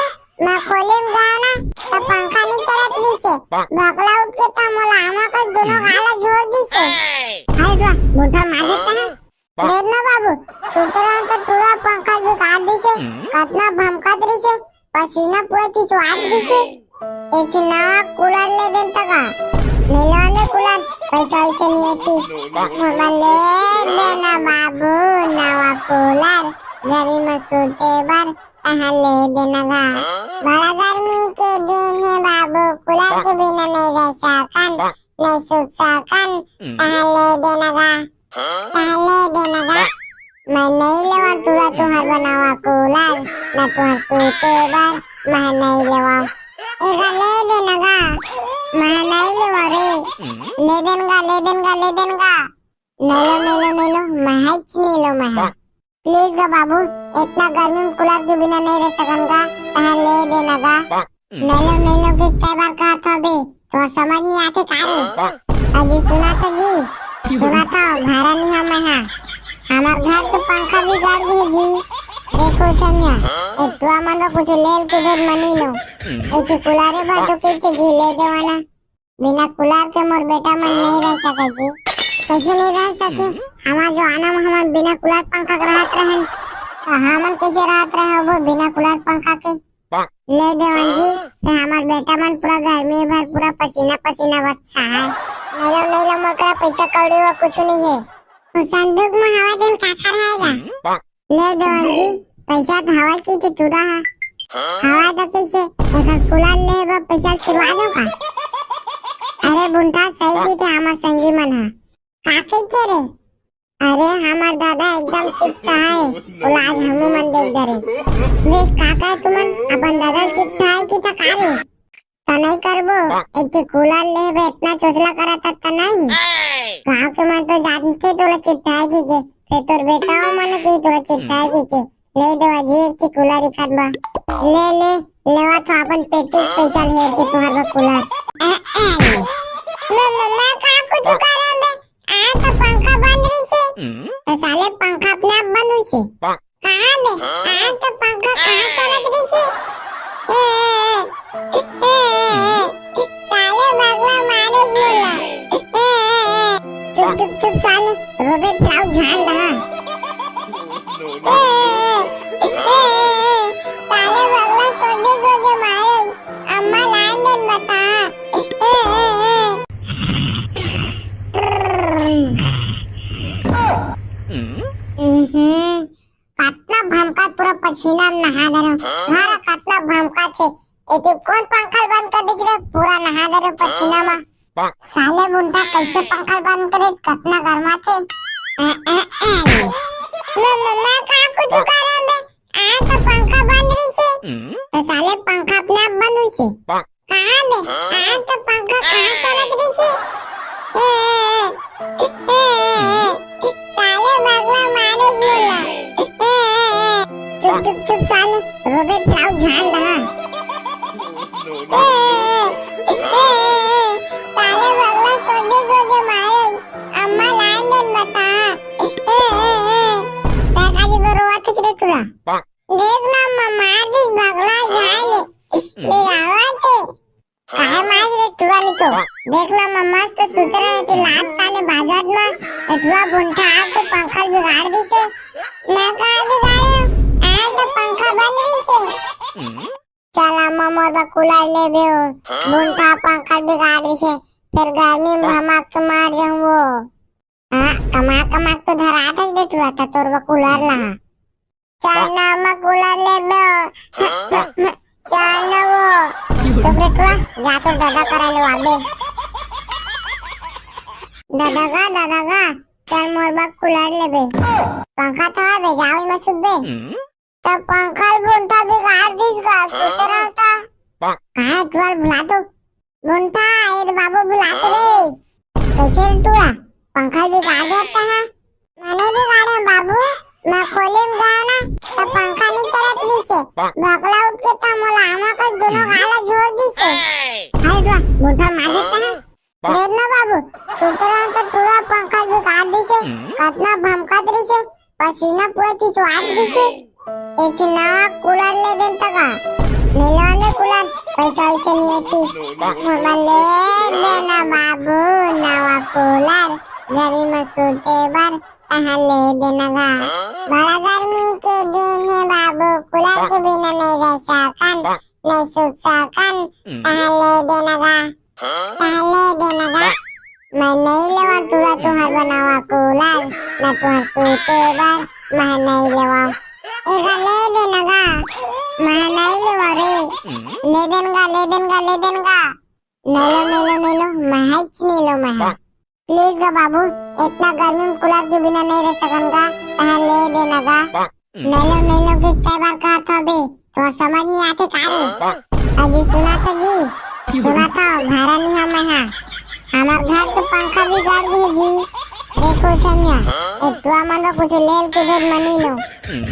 मैं खोले में गया ना तो पंखा नहीं चलत नीचे भगला उठ के था मोला आमा का दोनों गाला जोड़ दी से हाय रा बुंठा मार देता है देखना बाबू सुते रहो तो पूरा पंखा बिगाड़ दी से कितना भमका दी से पसीना पूरा चिचवा दी से एक नवा कूलर ले देता का मिलवाने कूलर पैसा वैसे नहीं आती मोबाइल ले देना बाबू नवा कूलर गर्मी में सोते बार कहाँ ले देना गा बड़ा गर्मी के दिन है बाबू कूलर के बिना नहीं रह सकन नहीं सुख सकन ताहले देनगा मैं नहीं लेवा तुरा तुहार बनावा कूलर न तुहार सूते बर मैं नहीं लेवा एगा ले देनगा मैं नहीं लेवा रे ले देनगा नहीं लो मैं हिच नहीं लो मैं प्लीज गा बाबू इतना गर्मी में कूलर के बिना नहीं रह सकनगा ताहले ले देनगा नहीं लो कि कई बार कहा था बे तो समझ नहीं आते कारे अजी सुना था भाड़ा नहीं हमें है हमार घर तो पंखा भी गाड़ दी जी देखो छन्या एक टुआ मन कुछ लेल के भेद मनी लो एक कुलारे भर तो के जी ले देवाना बिना कुलार के मोर बेटा मन नहीं रह सके जी कैसे नहीं रह सके हमार जो आना हमार बिना कुलार पंखा के रहत रहन तो हमन कैसे रहत रहे वो बिना कुलार पंखा के ले देवन जी ते हमार बेटा मन पूरा गर्मी भर पूरा पसीना बच्चा है नहीं लो मोकरा पैसा कौड़ी वो कुछ नहीं है संदूक में हवा दिन काका रहेगा ले देवन जी पैसा तो हवा की तो चुरा है हवा तो कैसे एक कुलार ले बा पैसा सिलवा दो का अरे बुंटा सही की थे हमार संगी मन है काके के रे अरे हमार दादा एकदम चिट्टा है उलाज हमू मन देख डरे देख काका तुमन अपन दादा चिट्टा है की तकारे ता नहीं करबो एक कूलर ले बे इतना चोचला करा था नहीं गांव के मन तो जानते तो चिट्टा है की के फिर तोर बेटा हो मन की तो चिट्टा है की के ले दो जी एक कूलर इखात बा ले लेवा तो अपन पेटी पैसा ले के तुहार कूलर मम्मा का कुछ करे बे आ तो पंखा बंद रही से तो साले पंखा अपने आप बंद हुई से कहां बे आ तो पंखा कहां चलत रही से साले भगवा मारे बोला चुप साले रोबे ताऊ ध्यान रहा साले भगवा सोजे मारे अम्मा लाइन में बता कतना भमका पूरा पसीना में नहा दे रहा कतना भमका थे एते कौन पंखा बंद कर दे रे पूरा नहा दे रहे पसीना में साले बुंटा कैसे पंखा बंद करे कतना गर्मा थे मम्मा का कुछ करे बे आ तो पंखा बंद रही से तो साले पंखा अपने आप बंद हुई से कहां बे आ तो पंखा कहां चलत रही से साले भगवा मारे बोला चुप साले रोबे ताऊ ध्यान रहा साले भगवा सोजे मारे अम्मा लाइन में बता पैकाजी को रोवा तो सिरे टुरा देख ना मम्मा जी भगवा जाएंगे बिरावा थे काहे मार रे टुरा निको देख ना मम्मा तो सुत रहे थे लात ताने बाजार में एटवा बुंठा आके पंखा बिगाड़ दी से मैं कहा बिगाड़े आज तो पंखा बंद रही से चला मम्मा बा कूलर ले बे बुंठा पंखा बिगाड़ दी से फिर गर्मी में हमाक मार जाऊं वो हां कमा तो धरा था दे टुरा था तोर बा कूलर ला चलना मैं कूलर ले बे चलना वो तो बेटवा जा तो दादा करा लो आबे दादा चल मोर बा कूलर ले बे पंखा तो आबे जाओ में सुबे तो पंखा बुंठा बिगाड़ दिस गा सुते रहता कहां टुअर बुला दो बुंठा ए बाबू बुला तो रे कैसे टुआ पंखा बिगाड़ देता है मैंने बिगाड़े बाबू मैं खोले में गया ना तो पंखा नहीं चलत नीचे भगला उठ के तो मोला आमा का दोनों गाला जोड़ दी से हाय टुआ बुंठा मार देता है देखना बाबू सुतरा तो पूरा पंखा बिगाड़ दी से कितना भमका दी से पसीना पूरा चिचवा दी से एक नया कूलर ले देन तका मिलाने कूलर पैसा इसे नहीं थी मोबाइल ले देना बाबू नया कूलर गर्मी में सोते बार कहाँ ले देना गा बड़ा गर्मी के दिन है बाबू कूलर के बिना नहीं रह सकन नहीं सूख सकन कहाँ ले देना गा मैं नहीं लेवा तुरा तुहार बनावा कूलर न तुहार सूते बर मैं नहीं लेवा एगा ले देना गा मैं नहीं लेवा रे ले देनगा नहीं लो मैं हिच नहीं लो मैं हाँ। प्लीज गा बाबू, इतना गर्मी में कूलर के बिना नहीं रह सकूंगा, तहाँ ले देना गा। नहीं लो कि कई बार कहा था बे, तो समझ नहीं आते कारे। अजी सुना था जी, सुना था भाड़ा नहीं हम मैं हाँ। हमार घर के पंखा भी गाड़ दी जी। देखो छमिया, एक टुआ मनो कुछ लेल के भेद मनी लो।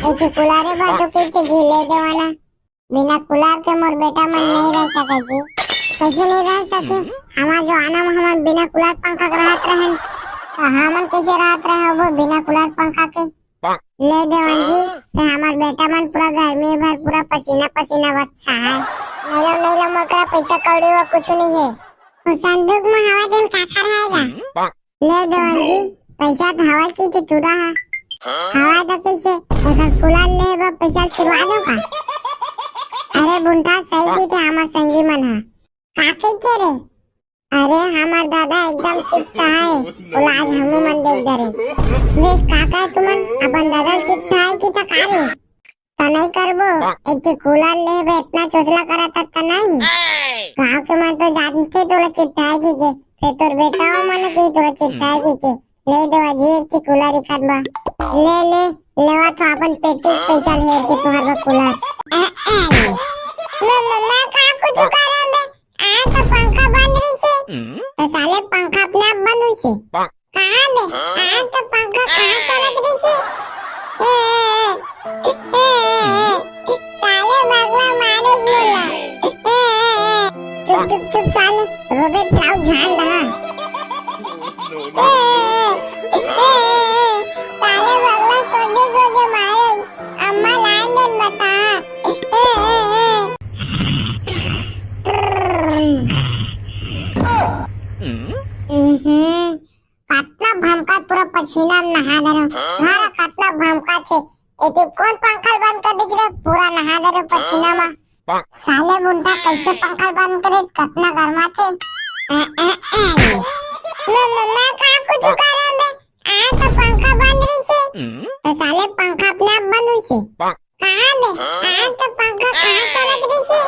एक कूलरे भर तो कितने जी ले देवाना। बिना कूलर के मोर बेटा मन नहीं रह सके जी। कैसे नहीं रह सके? हमार जो आना हम बिना कूलर पंखा के रहत रहन, तो हमन कैसे रहत रहे वो बिना कूलर पंखा के? ले देवन जी, तो हमार बेटा मन पूरा गर्मी भर पूरा पसीना पसीना बच्चा है। नहीं लो मोर का पैसा कौड़ी वो कुछ नहीं है। तो संदूक में हवा दिन काका रहेगा। ले देवन जी, पैसा तो हवा की तो चुरा है। हवा तो कैसे एक कूलर ले बा पैसा छुड़वा दो का? अरे बुंटा सही की थे हमार संगी मन है। काके के रे? अरे हमार दादा एकदम चिट्टा है, उलाज हमू मन देख डरे। वे काका तुमन अपन दादा चिट्टा है कि तकारे? तो नहीं करबो, एक कूलर ले बे इतना चोचला करा तक नहीं। गाँव के मन तो जानते तोला चिट्टा है कि के, फिर तोर बेटा हो मन की तोला चिट्टा है कि के। ले दो अजी एक कूलर इकत बा। ले लेवा तो अपन पेटी पैसा ले के तुहार बा कूलर। मम्मा का कुछ करे बे? आ तो पंखा बंद रही से। तो साले पंखा अपने आप बंद हुई से। कहाँ बे? आ तो पंखा कहाँ चलत रही से? साले भगवा मारे बोला। चुप साले, रोबे प्लाउ झाल रहा। साले भगवा सोजे मारे, अम्मा लाइन दे बता। कतना भमका पूरा पसीना में नहा दे रहा। हमारा कतना भमका थे। एते कौन पंखा बंद कर दे रे? पूरा नहा दे रहा पसीना में। साले बुंटा कैसे पंखा बंद करे? कतना गर्मा थे। मम्मा का कुछ करे बे? आ तो पंखा बंद रही से। तो साले पंखा अपने आप बंद हुई से। कहाँ बे? आ तो पंखा कहाँ चलत रही से?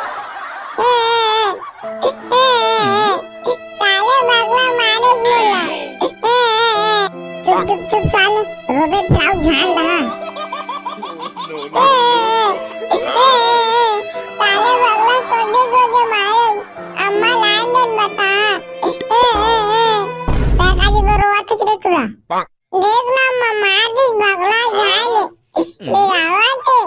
साले भगवा मारे बोला। चुप साले, रोबे प्लाउ झाल रहा। साले भगवा सोजे मारे, अम्मा लाइन दे बता। पैका जी बरोवा थसरे तुरा। देख ना मम्मा जी भगवा जाए मेरा थे।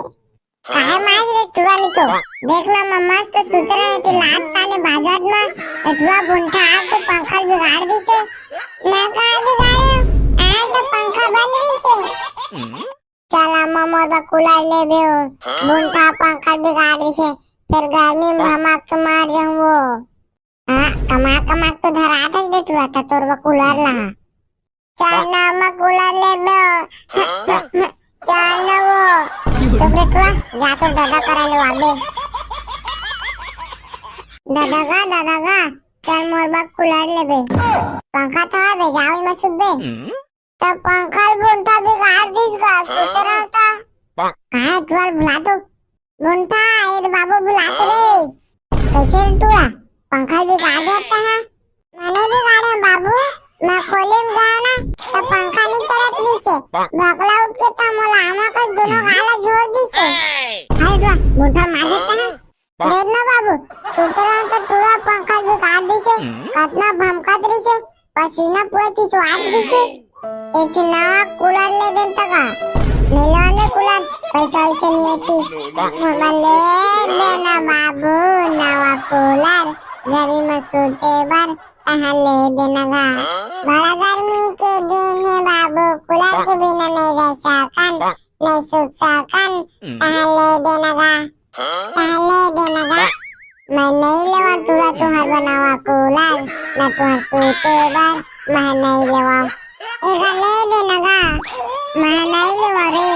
काहे मार रे तुरा लिखो। देख ना मम्मा तो सुतरे थे लात ताने बाजार में। एटवा बुंठा आ तो पंखा बिगाड़ दी से। मैं कहाँ बिगाड़े? आ तो पंखा बंद रही से। चला मम्मा दा कूलर ले बे हो। बुंठा पंखा बिगाड़ दी से। फिर गर्मी में धमाक मार जाऊँ वो। हाँ कमाक तो धरा था से तुरा था तोर वो कूलर लहा। चलना मैं कूलर ले बे हो। चलना वो। तो बेटवा जा तो दादा करा लो आबे। दादा गा चल मोर बा कूलर ले बे। पंखा तो है बे, जाओ मैं सुत बे। तो पंखा बुंठा बिगाड़ दीस गा, सुते रहता। कहाँ तुअर बुला दो। बुंठा ये बाबू बुला तो रे। कैसे तुआ पंखा बिगाड़ देता है? मैंने बिगाड़े बाबू, मैं खोले में गया ना तो पंखा नहीं चलत नीचे। भगला उठ के तो मोला आमा का दोनों गाला जोड़ दी से। हाय तुआ बुंठा मार देता है। देखना बाबू, सुते रहता तुआ पंखा बिगाड़ दी से। कतना भमकत रही से, पसीना पूरा चिचवात रही से। एक नवा कूलर ले देता का। मिलाने कूलर पैसा वैसे नहीं आती। मोबाइल ले देना बाबू नवा कूलर। गर्मी में सूते बर तहाँ ले देना गा। बड़ा गर्मी के दिन है बाबू, कूलर के बिना नहीं रह सकन, नहीं सूत सकन। तहाँ ले देना गा, तहाँ ले देना गा। मैं नहीं लेवा तुरा तुहर बनावा कूलर, न तुहर सूते बर मैं नहीं लेवा। एगा ले देना गा, मैं नहीं लेवा रे।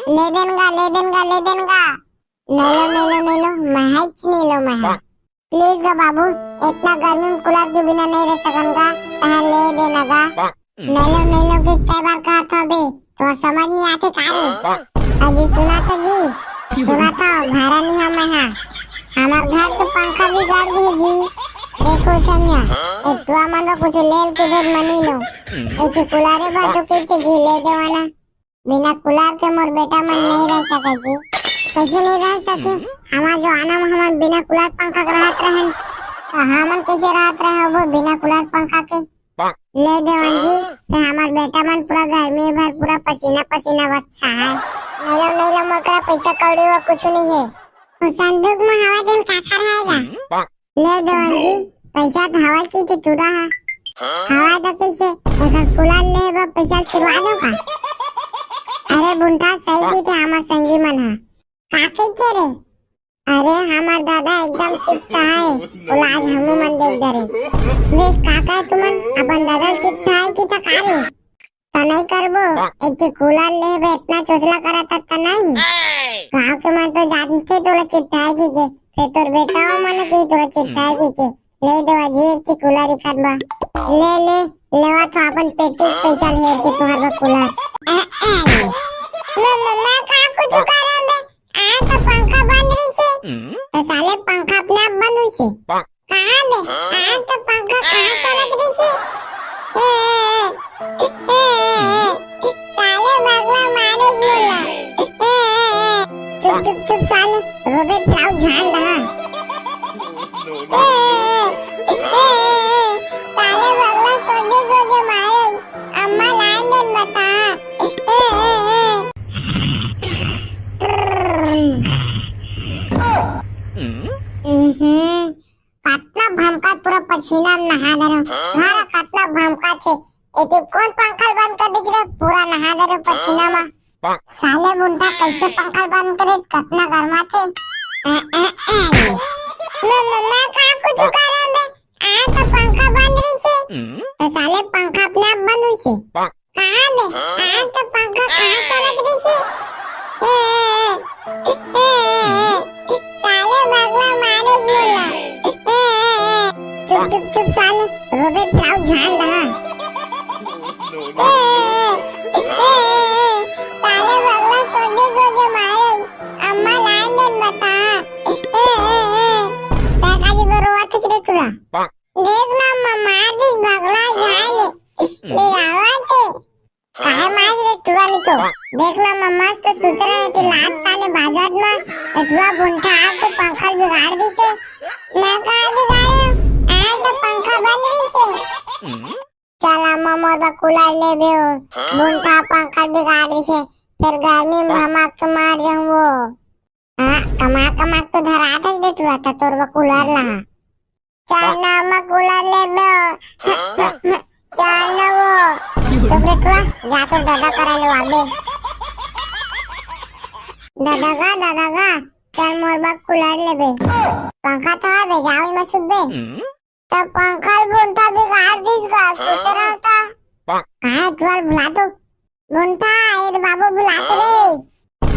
ले देनगा नहीं लो मैं हिच नहीं लो मैं। प्लीज गा बाबू, इतना गर्मी में कूलर के बिना नहीं रह सकूंगा, तहाँ ले देना गा। नहीं लो कि कई बार कहा था बे, तो समझ नहीं आते कारे। अजी सुना था जी, सुना था भाड़ा नहीं हम यहाँ। हमार घर तो पंखा भी गाड़ दी जी। देखो समझा एटवा मन कुछ लेल के भेद मनी लो एक कुलारे भर तो कैसे जी ले देवाना बिना कुलार के मोर बेटा मन नहीं रह सके जी कैसे नहीं रह सके हमार जो आना हम बिना कुलार पंखा के रहत रहन तो हमन कैसे रहत रहे वो बिना कुलार पंखा के ले देवन जी ते हमार बेटा मन पूरा गर्मी भर पूरा पसीना पसीना बच्चा है नहीं लो मोर का पैसा कौड़ी वो कुछ नहीं है संदूक में हवा दिन काका रहेगा ले देवन जी पैसा तो हवा की तो चुरा है हवा तो कैसे एक कुलार ले बा पैसा छुड़वा दो का अरे बुंटा सही की थे हमार संगी मन है काके के रे अरे हमार दादा एकदम चिट्टा है और आज हमू मन देख डरे वे काका तुमन अपन दादा चिट्टा है कि तकारे ता नहीं करबो एक कुलार ले बे इतना चोचला करा तक नहीं गांव के मन तो जानते तोला चिट्टा है कि के फिर तोर बेटा मन की तोला चिट्टा है कि ले देवा जी एक कुलार इकदबा ले ले लेवा तो अपन पेटी पैसा ले के तोहर बा कुलार मैं का कुछ करे बे आ तो पंखा बंद रही छे तो साले पंखा अपने आप बंद हुई छे कहां बे आ तो पंखा कहां चलत रही छे साले भगवा मारे बोला चुप चुप चुप साले रोबे ताऊ झान रहा साले भगवा सोजे सोजे मारे अम्मा लाइन दे बता कतना भमका पूरा पसीना में नहा दे रहा हमारा कतना भमका थे एते कौन पंखा बंद कर दीजिए पूरा नहा दे रहा पसीना में साले बुंटा कैसे पंखा बंद करे कतना गर्मा थे मैं का कुछ करे बे आ तो पंखा बंद रही छे तो साले पंखा अपने आप बंद हुई छे कहां बे आ तो पंखा कहां चलत रही छे साले भगवा मारे बोला चुप चुप चुप साले रोबे ताऊ झान रहा साले भगवा सोजे सोजे मारे अम्मा लाइन दे बता काकाजी बरोवा किसरे टुरा देख ना मम्मा जी भगवा जाने बिरावते काहे मार रे टुरा ली तो देख ना मम्मा तो सुतरे है कि लात ताने बाजार में एटवा बुंठा आ तो पंखा बिगाड़ दी छे मैं का बिगाड़े आ तो पंखा बंद रही छे चला मम्मा दा कुलार ले बेओ बुंठा पंखा बिगाड़ दी छे फिर गर्मी में भमक के मार जाऊं वो हां कमा तो धरा था दे टुरा था तोर वो कुलार ला चल ना मैं कुलार ले बेओ चल ना वो तो बेटवा जा तो दादा करा ले आबे दादा गा चल मोर बा कुलार ले बे पंखा तो आबे जाओ में सुबे तो पंखा बुंठा बिगाड़ दिस गा सुते रहता कहां टुआल बुला दो बुंठा ए बाबू बुलाते रे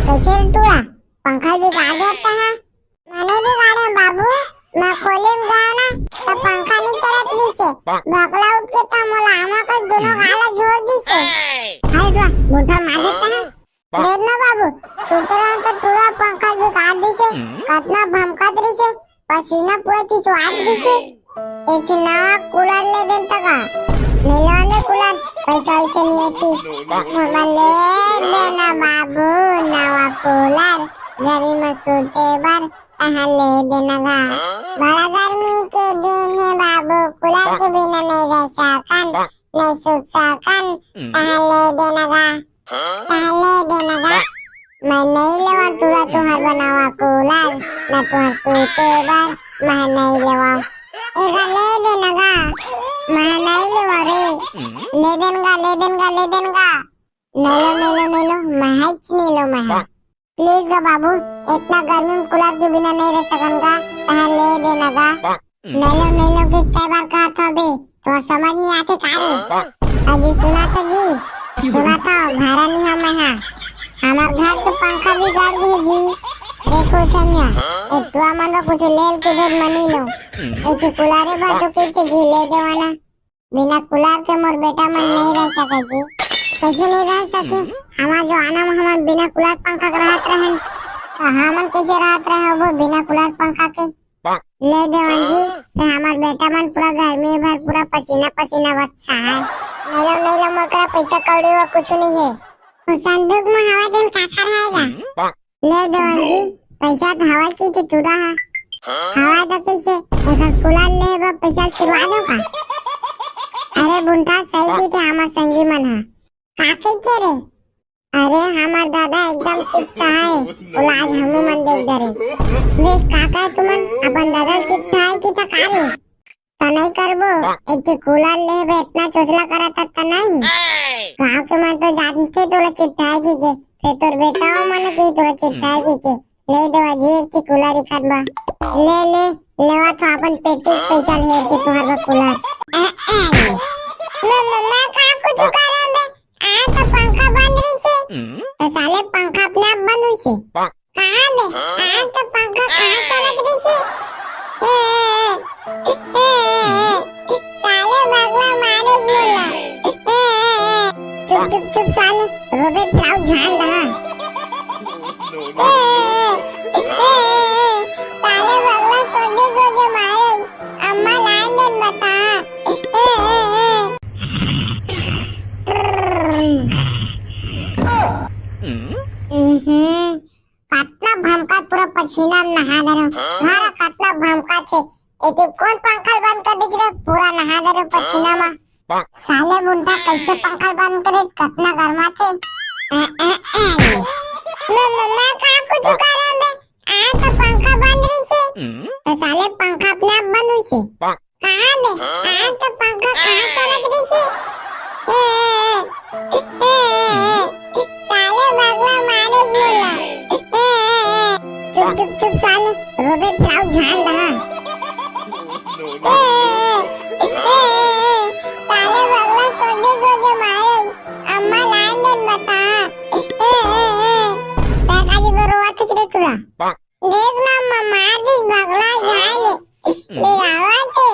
कैसे टुआ पंखा बिगाड़ देता है मैंने बिगाड़े बाबू मैं खोले में गया ना तो पंखा नहीं चलत नीचे भगला उठ के तो मोला आमा का दोनों गाला जोड़ दी से हाय टुआ बुंठा मार देता है देख ना बाबू सुते रहो तो पूरा पंखा बिगाड़ दी से कितना भमका दी से पसीना पूरा चिचवा दी से एक नया कूलर ले दे तका मिलाने कूलर पैसा वैसे नहीं आती मोबाइल ले देना बाबू नया कूलर गर्मी में सोते बार कहाँ ले देना गा बड़ा गर्मी के दिन है बाबू कूलर के बिना नहीं रह सकन नहीं सूख सकन कहाँ ले देना गा कहाँ ले देना गा मैं नहीं लेवा तुरा तुहर बनावा कूलर न तुहर सोते बार मैं नहीं लेवा एगा ले देना गा मैं नहीं लेवा रे ले देनगा नहीं लो मैं हिच नहीं लो मैं प्लीज गा बाबू इतना गर्मी में कूलर के बिना नहीं रह सकनगा कहाँ ले देना गा नहीं लो कि कई बार कहा था बे तो समझ नहीं आते कारे अजी सुना था भाड़ा नहीं हम यहाँ हमार घर तो पंखा भी गाड़ दी जी देखो समझा एटवा मन कुछ लेल के भेद मनी लो एक कुलारे भर तो कैसे जी ले देवाना बिना कुलार के मोर बेटा मन नहीं रह सके जी कैसे नहीं रह सके हमार जो आना हम बिना कुलार पंखा के रहत रहन तो हमन कैसे रहत रहे वो बिना कुलार पंखा के ले देवन जी ते हमार बेटा मन पूरा गर्मी भर पूरा पसीना पसीना बच्चा है। नहीं लो मोर पैसा कौड़ी वो कुछ नहीं है। संदूक में हवा देन काका रहेगा। ले देवन जी पैसा तो हवा की तो चूड़ा है। हवा तो कैसे एक कूलर ले बा पैसा सिलवा दो का। अरे बुंटा सही की थे हमार संगी मन है। काके के रे? अरे हमार दादा एकदम चिट्टा है। उलाज हमू मन देख डरे। देख काका तुमन अपन दादा चिट्टा है की था कारे? नहीं करबो एक कूलर ले बे इतना चोचला करा था नहीं। गांव के मन तो जानते तोला चिट्टा है की के फिर तोर बेटा हो मन की तोला चिट्टा है की के ले दो जी एक कूलर इखाद बा ले ले लेवा तो अपन पेटी पैसा ले के तुम्हारा कूलर मैं का कुछ करे बे आ तो पंखा बंद रही से तो साले पंखा अपने आप बंद हुई से कहां बे आ तो पंखा कहां चलत रही से साले भगवा मारे बोला चुप चुप चुप साले रोबे ताऊ ध्यान रहा साले भगवा सोजे सोजे मारे अम्मा लाइन में बता कतना भमका पूरा पसीना में नहा दे रहा मारा कतना भमका थे एते कौन पंखा बंद कर दे रे पूरा नहा दे रे पसीना में साले बुंटा कैसे पंखा बंद करे कतना गर्मा थे मैं का कुछ करे बे आ तो पंखा बंद रही से तो साले पंखा अपने आप बंद हुई से कहां बे आ तो पंखा कहां चलत रही से साले भगवा मारे बोला चुप चुप चुप साले रोबे ताऊ ध्यान रहा साले भगवा सोजे सोजे मारे अम्मा लाइन में बता पैकाजी को रोवा तो सिरे टुरा देख ना मार दी भगला जाए ले थे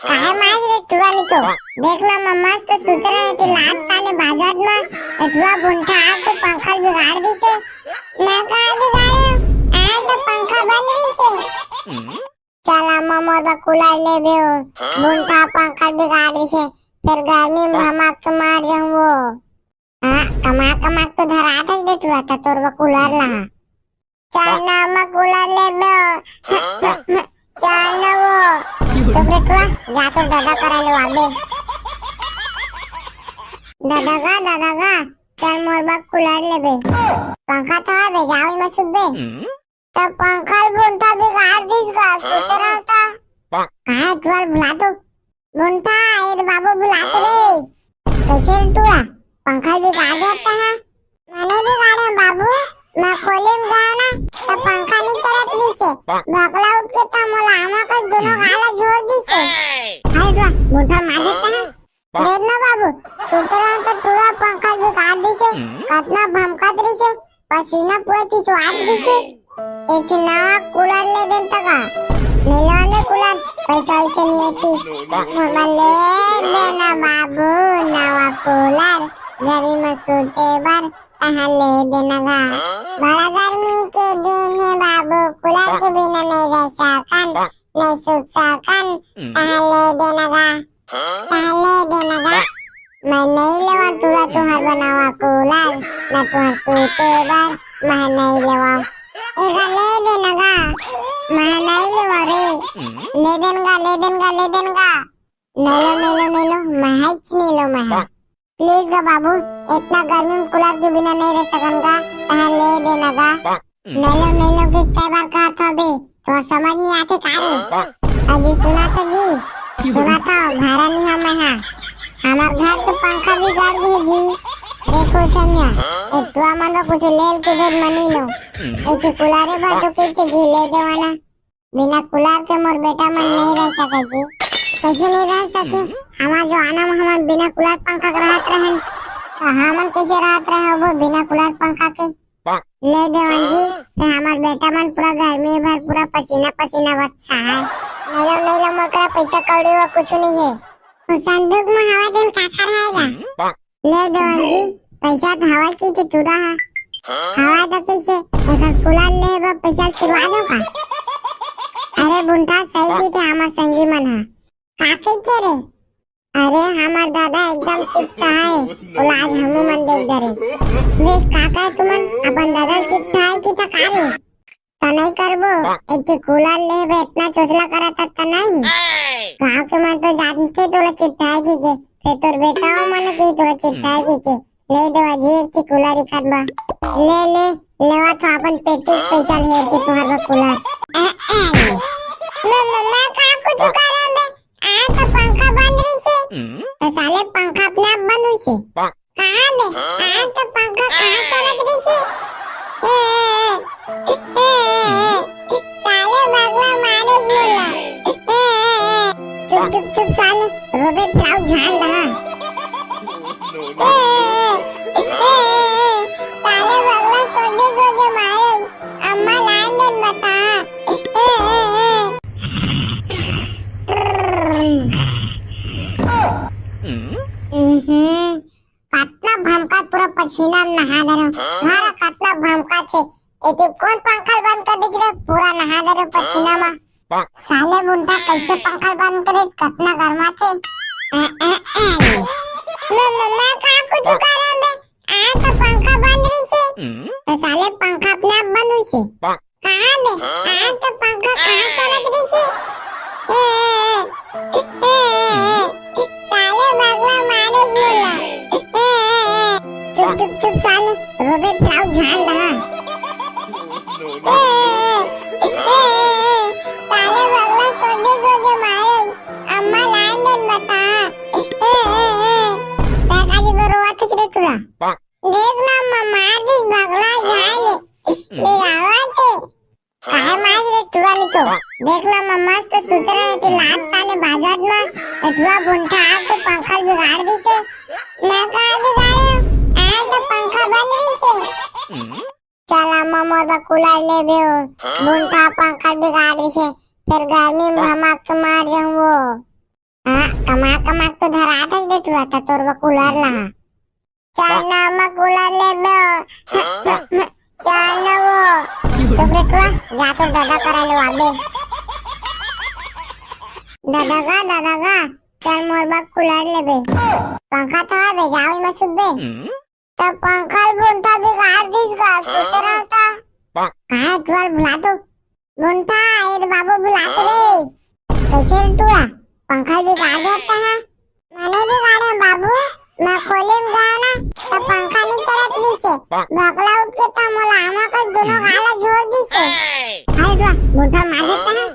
काहे मार रे टुरा नहीं तो देख ना मस्त सुत रहे थे लात ताने बाजार में एटवा बुंठा आके पंखा बिगाड़ दी से मैं कहा बिगाड़े आज तो पंखा बंद रही से चला मोर बा कूलर ले बे बुंठा पंखा बिगाड़ दी से फिर गर्मी में हम के मार जाऊं वो हां कमा तो धरा था दे टुरा था तोर बा कूलर ला चलना मैं कूलर ले बे चलना वो तो बेटवा जा तो दादा करा लो आबे दादा चल मोर बा कूलर ले बे पंखा तो आबे जाओ में सुबे तो पंखा बुंठा बिगाड़ दिस का सुते रहता कहां ट्वेल बुला दो बुंठा ए बाबू बुला तो रे कैसे टूरा पंखा बिगाड़ देता है मैंने बिगाड़ा बाबू मैं खोले में गया ना तो पंखा नहीं चलत नीचे भगला उठ के तो मोला आमा का दोनों गाला जोड़ दी से हाय टूरा बुंठा मार देता है देखना बाबू सुते रहो तो टूरा पंखा बिगाड़ दी से कितना भमका दी से पसीना पूरा चिचवा दी से एक नया कूलर ले देन तका मिलाने कूलर पैसा इसे नहीं थी मोबाइल ले देना बाबू नया कूलर गर्मी में सोते बार कहाँ ले देना गा बड़ा गर्मी के दिन है बाबू कूलर के बिना नहीं रह सकन नहीं सूख सकन कहाँ ले देना गा मैं नहीं लेवा तुरा तुहार बनावा कूलर न तुहार सोते बार मैं नहीं लेवा एगा ले देना गा मैं नहीं लेवा रे ले देनगा नहीं लो मैं हिच नहीं लो मैं प्लीज गा बाबू इतना गर्मी में कूलर के बिना नहीं रह सकूंगा कहाँ ले देना गा नहीं लो कि कई बार कहा था बे तो समझ नहीं आते कारे अजी सुना था भाड़ा नहीं हमें है हमार घर तो पंखा भी गाड़ दी जी देखो सन्या इतना मन कुछ लेल के भेद मनी लो एक कूलर भर तो के जी ले देवाना बिना कूलर के मोर बेटा मन नहीं रह सके जी कैसे नहीं रह सके हमार जो आना हम बिना कूलर पंखा के रहत रहन तो हमन कैसे रहत रहे वो बिना कूलर पंखा के ले देवन जी ते हमार बेटा मन पूरा गर्मी भर पूरा पसीना पसीना बच्चा है नहीं लो मोर पैसा कौड़ी वो कुछ नहीं है संदूक में हवा देन काका रहेगा ले देवन जी पैसा तो हवा की तो चूड़ा है हवा तो कैसे एक कूलर ले बा पैसा सिलवा दो का अरे बुंठा सही की थे हमार संगी मन हा का कइथे रे अरे हमार दादा एकदम चिट्टा है बोला आज हमू मन देख डरे वे काका तुमन अपन दादा चिट्टा है की था का रे तो नहीं करबो एक कूलर ले बे इतना चोचला करा था नहीं गांव के मन तो जानते तोला चिट्टा है की के फिर तोर बेटा हो मन की तोला चिट्टा है की के ले दो अजी एक कूलर इकत बा ले ले लेवा तो अपन पेटी पैसा ले के तुहार बा कूलर मैं का कुछ करे बे आ तो पंखा बंद रही से तो साले पंखा अपने आप बंद हुई से कहां बे आ तो पंखा कहां चलत रही से साले भगवा मारे बोला चुप चुप चुप साले रोबे प्लाउ झाल रहा साले भगवा सोजे सोजे मारे अम्मा लाइन दे बता कतना भमका पूरा पसीना में नहा दे रहा मारा कतना भमका छे एते कौन पंखा बंद कर दे रे पूरा नहा दे रहा पसीना में साले बुंटा कैसे पंखा बंद करे कतना गर्मा थे मैं का कुछ करे बे आ तो पंखा बंद रही से तो साले पंखा अपने आप बंद हुई से कहां बे आ तो पंखा कहां चलत रही से साले भगवा मारे बोला चुप चुप चुप साले रोबे प्लाउ झाल रहा साले भगवा सोजे सोजे मारे अम्मा लाइन दे बता काकाजी बरोवा थसरे तुला देख ना मार दी भगवा जाए मेरा आवाज काहे मार रे तुला लिखो देख ना मस्त सुतरे ते लात ताने बाजार में एटवा बुंठा आ तो पंखा बिगाड़ दी से मैं का बिगाड़े आ तो पंखा बंद रही से चला ममोर बा कूलर ले बे बुंठा पंखा बिगाड़ दी से फिर गर्मी में हमक मार जाऊं वो हां कमा तो धरा था दे तुला था तोर बा कूलर ला चला म कूलर ले बे चला वो तो बेटवा जा तो दादा करा लो आबे दादा चल मोर बा कूलर ले बे पंखा तो आबे जाओ में सुबे तो पंखा बुंठा बिगाड़ दिस गा सुते रहता कहां तुआर बुला दो बुंठा ए बाबू बुला रे कैसे तू पंखा बिगाड़ देता है मैंने बिगाड़े बाबू मैं खोले में गया ना तो पंखा नहीं चलत नीचे भगला उठ के तो मोला आमा का दोनों गाला जोड़ दी से हाय रा बुंठा मार देता है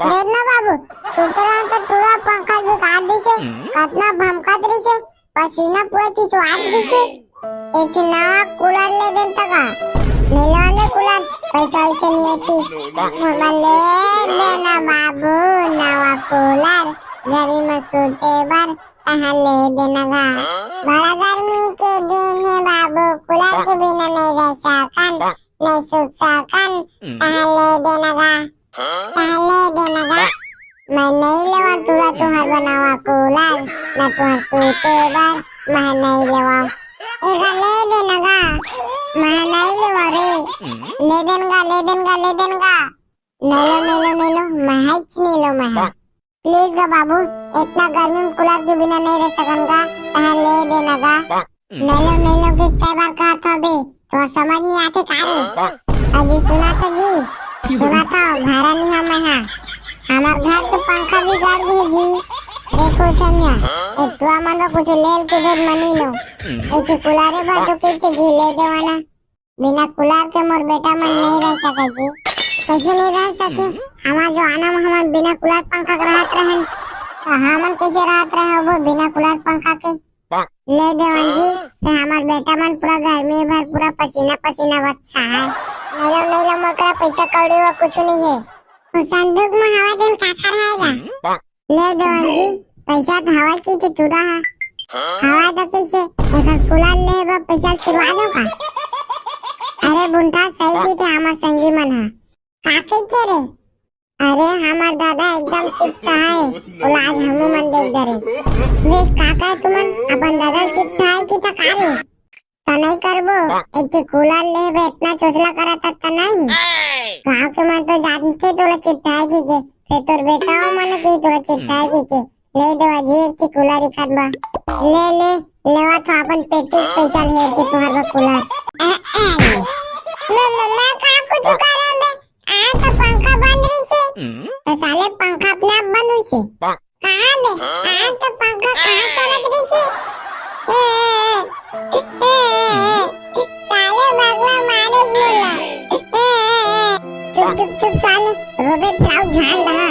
देख ना बाबू सुते तो पूरा पंखा बिगाड़ दी से कितना भमकत रही से पसीना पूरा चिचवात दी से एक नया कूलर ले देता का मिलाने कूलर पैसा वैसे नहीं आती मोबाइल ले देना बाबू नया कूलर गर्मी में सोते बार कहाँ ले देना का बड़ा गर्मी के दिन है बाबू कूलर के बिना नहीं रह सकन नहीं सूख सकन कहाँ ले देना का कहाँ ले देना का मैं नहीं लेवा तुरा तुहर बनावा कूलर न तुहर सोते बार मैं नहीं लेवा एक ले देना का मैं नहीं लेवा रे ले देना नहीं लो मैं हिच नहीं लो मैं प्लीज गा बाबू इतना गर्मी में कूलर के बिना नहीं रह सकन का कहाँ ले देना का नहीं लो कि कई बार कहा था बे तो समझ नहीं आते का रे अजी सुना था भाड़ा नहीं हमें है हमार घर तो पंखा बिगाड़ दी है जी देखो छमिया एटवा मन कुछ लेल के भेद मनी लो एक कूलर भर तो कैसे जी ले देवाना बिना कूलर के मोर बेटा मन नहीं रह सके जी कैसे नहीं रह सके हमार जो आना हम बिना कूलर पंखा के रहत रहन तो हमन कैसे रहत रहे वो बिना कूलर पंखा के ले देवन जी ते हमार बेटा मन पूरा गर्मी भर पूरा पसीना पसीना बच्चा है नहीं लो मोर का पैसा कौड़ी वो कुछ नहीं है संदूक में हवा दिन काका रहेगा ले देवन जी पैसा तो हवा की तो चुरा है हवा तो कैसे एक कूलर ले बा पैसा चुरा दो का अरे बुंठा सही की थे हमार संगी मन हा का कइथे रे अरे हमार दादा एकदम चिट्टा है बोला आज हमू मन देख डरे वे काका तुमन अपन दादा चिट्टा है की का रे तो नहीं करबो एक कूलर ले बे इतना चोचला करा तक नहीं गाँव के मन तो जानते तोला चिट्ठाएगी के फिर तोर बेटा मन की तोला चिट्ठाएगी के ले देवा जी एक कूलर इखाद बा ले ले लेवा तो अपन पेटी पैसा ले के तोहर बा कूलर मम्मा का कुछ करे बे आ तो पंखा बंद रही से तो साले पंखा अपने आप बंद हुई से कहां बे आ तो पंखा कहां चलत रही से साले भगवा मारे बोला चुप चुप चुप साले रोबे ताऊ झाड़ रहा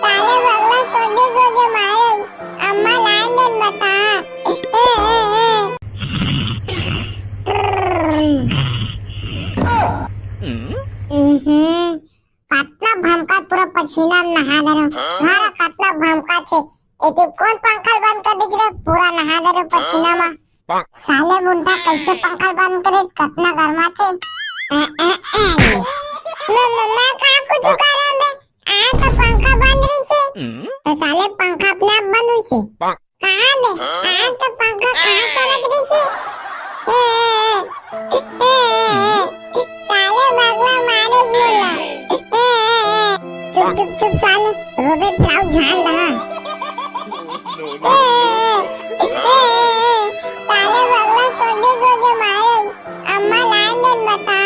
साले भगवा सोजे सोजे मारे अम्मा लाइन देन बता कतना भमका पूरा पसीना नहा दरो हमारा कतना भमका छे एते कौन पंखा बंद कर दिछ रे पूरा नहा दरो पसीना में साले बुंटा कैसे पंखा बंद करे कतना गरमा थे मम्मा का कुछ करे बे आ तो पंखा बंद रही से तो साले पंखा अपने आप बंद हुई से कहां बे आ तो पंखा कहां चलत रही से साले भगवा मारे बोला चुप चुप चुप साले रोबे ताऊ झाड़ रहा साले भगवा सोजे सोजे मारे अम्मा लाइन देन बता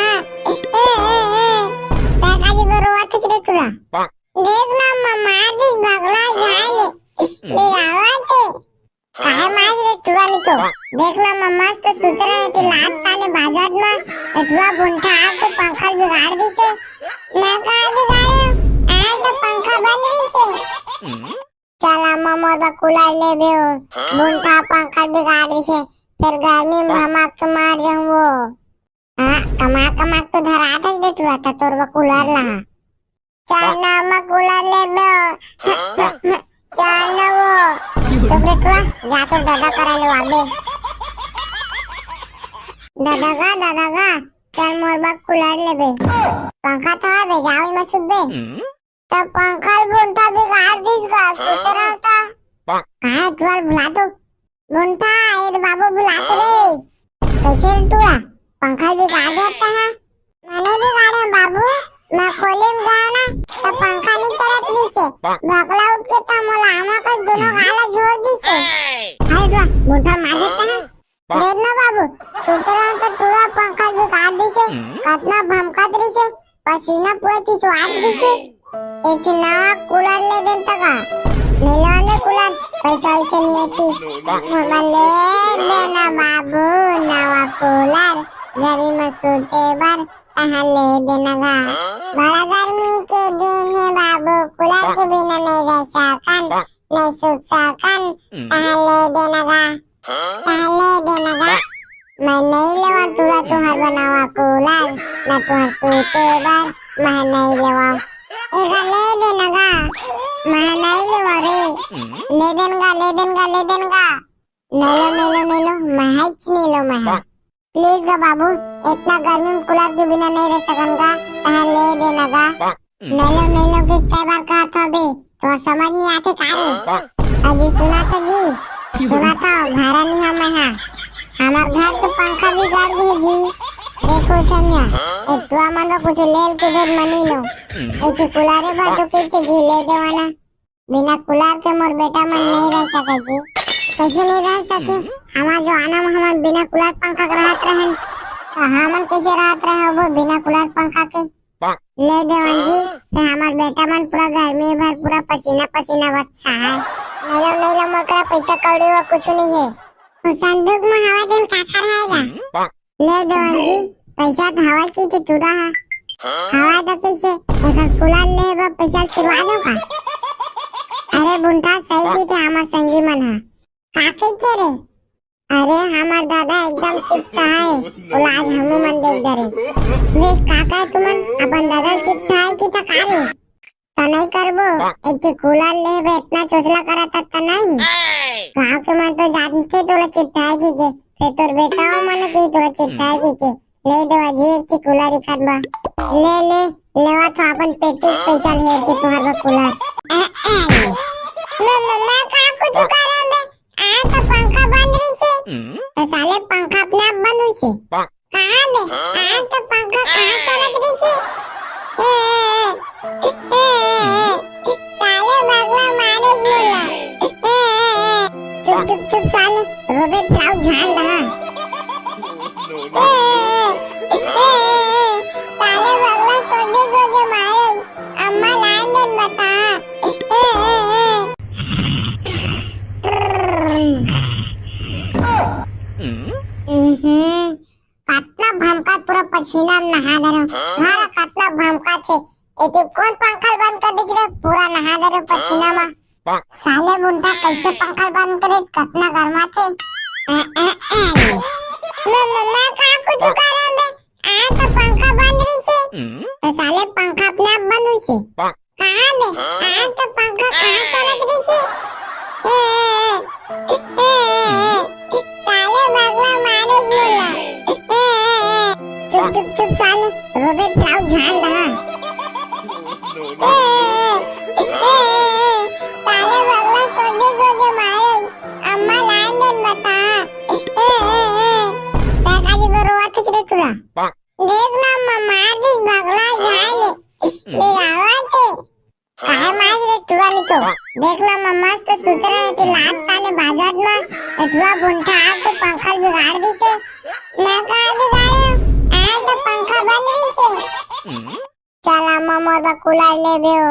पैकाजी बरोवा थसरे तुला देख ना मम्मा जी भगवा जाने बिरावाते काहे मार रे तुला लिखो देख ना मम्मा तो सुतरा है कि लात ताने बाजार में एटवा बुंठा आ तो पंखा बिगाड़ दी से मैं कहा बिगाड़े आज तो पंखा बंद रही से चला मम्मा बा कूलर ले बेओ बुंठा पंखा बिगाड़ दी से फिर गर्मी में भमक के मार जाऊं वो हां कमा तो धरा था दे तुला था तोर बा कूलर ला चल ना मैं कूलर ले बेओ चल ना वो तो बेटवा जा तो दादा करा ले वाबे दादा गा चल मोर बा कूलर ले बे पंखा तो बे जाओ में सुबे तो पंखा बुंठा बिगाड़ दिस गा सुतरा था कहां तुअर बुला दो बुंठा ये तो बाबू बुलाते रे कैसे तुआ पंखा बिगाड़ देता है मैंने बिगाड़े बाबू मैं खोले में गया ना तो पंखा नहीं चलत नीचे भगला उठ के तो मोला आमा का दोनों गाला जोड़ दी से हाय दुआ बुंठा मार देता है देख ना बाबू सुतरा तो पूरा पंखा बिगाड़ दी से कितना भमका दी से पसीना पूरा चिचवाट दी से एक नया कूलर ले देन तका मिलाने कूलर पैसा वैसे नहीं आती मोबाइल ले देना बाबू नया कूलर गर्मी में सोते बार ले देना गा बड़ा गर्मी के दिन है बाबू कूलर के बिना नहीं रह सकन नहीं सूख सकन ले देना गा मैं नहीं लेवा तुरा तुहर बनावा कूलर ना तुहर सोते बार मैं नहीं लेवा एगा ले देना गा मैं नहीं लेवा रे ले देनगा नहीं लो मैं हिच नहीं लो मैं प्लीज गा बाबू इतना गर्मी में कूलर के बिना नहीं रह सकूंगा तहां ले देना गा नहीं लो के कई बार कहा था बे तो समझ नहीं आते कारे अजी सुना था भाड़ा नहीं हमें है हमार घर तो पंखा भी गाड़ दी जी देखो छमिया एटवा मन कुछ लेल के भेद मनी लो एक कूलर भर तो के जी ले देवाना बिना कूलर के मोर बेटा मन नहीं रह सके जी कैसे नहीं रह सके हमार जो आना हम बिना कूलर पंखा के रहत रहन तो हमन कैसे रहत रहे वो बिना कूलर पंखा के ले देवन जी ते हमार बेटा मन पूरा गर्मी भर पूरा पसीना बच्चा है नहीं लो मोर पैसा कौड़ी वो कुछ नहीं है संदूक में हवा दिन काका रहेगा ले देवन जी पैसा तो हवा की तो चुरा है हवा तो कैसे एक कूलर ले बा पैसा सिरवा दो का अरे बुंटा सही की थे हमार संगी मन है काके के रे अरे हमार दादा एकदम चिट्टा है उलाज हमू मन देख डरे वे काका तुमन अपन दादा चिट्टा है की था कारे तो नहीं करबो एक कूलर ले बे इतना चोचला करा था नहीं गाँव के मन तो जानते तोला चिट्ठाएगी के फिर तोर बेटा मन की तोला चिट्ठाएगी के ले देवा जी एक कूलर इखाद बा ले लेवा तो अपन पेटी पैसा ले के तोहर बा कूलर मम्मा का कुछ करे बे आ तो पंखा बंद रही से तो साले पंखा अपने आप बंद हुई से कहां चुप चुप चाल रोबे राव झाल रहा साले बगला सोजे सोजे मारे अम्मा लाइन देन बता काटना भमका पूरा पसीना में नहा दे रहा हमारा काटना भमका थे ये कौन पंखा बंद कर दे रे पूरा नहा दे रहे पसीना में साले बुंटा कैसे पंखा बंद करे कितना गर्मा थे मैं कहां कुछ कर रहा मैं आ तो पंखा बंद रही छे तो साले पंखा अपने आप बंद हुई छे कहां दे आ तो पंखा कहां चलत रही छे साले भगवा मारे बोला चुप चुप चुप साले रोबे राव झाल रहा साले भगवा सोजे सोजे मारे अम्मा लाइन देन बता काकाजी को रोवत रे तुला देख ना मार दी भगला जाए बिरावते काहे मार रे तुला नी तो देख ना मस्त सुत रहे ते लात ताने बाजात में एटवा बुंठा आके पंखा बिगाड़ दी छे मैं कहा बिगाड़े आ तो पंखा बंद रही छे चला मोर बा कूलर ले बेओ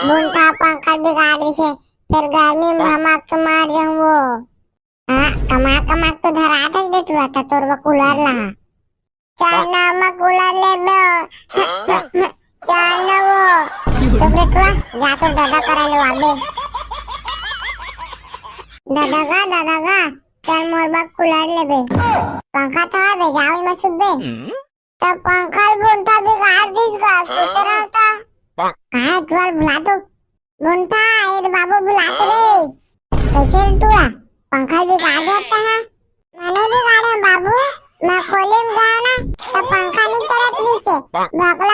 बुंठा पंखा बिगाड़ दी छे फिर गर्मी में हमाक मार जाऊं वो हां कमा तो धरात है तुला था तोर बा कूलर ला चल ना मैं कूलर ले बेओ चल ना वो तो बेटवा जा तो दादा करा ले आबे दादा चल मोर बा कूलर ले बे पंखा तो आबे जाओ में सुबे तो पंखा बुंठा बिगाड़ दिस का सुते रहता कहां तुल बुला दो बुंठा ये बाबू बुलाते रे कैसे तुला पंखा बिगाड़ देता है मैंने बिगाड़ा बाबू मैं खोले में गया ना तो पंखा नहीं चलत नीचे भगला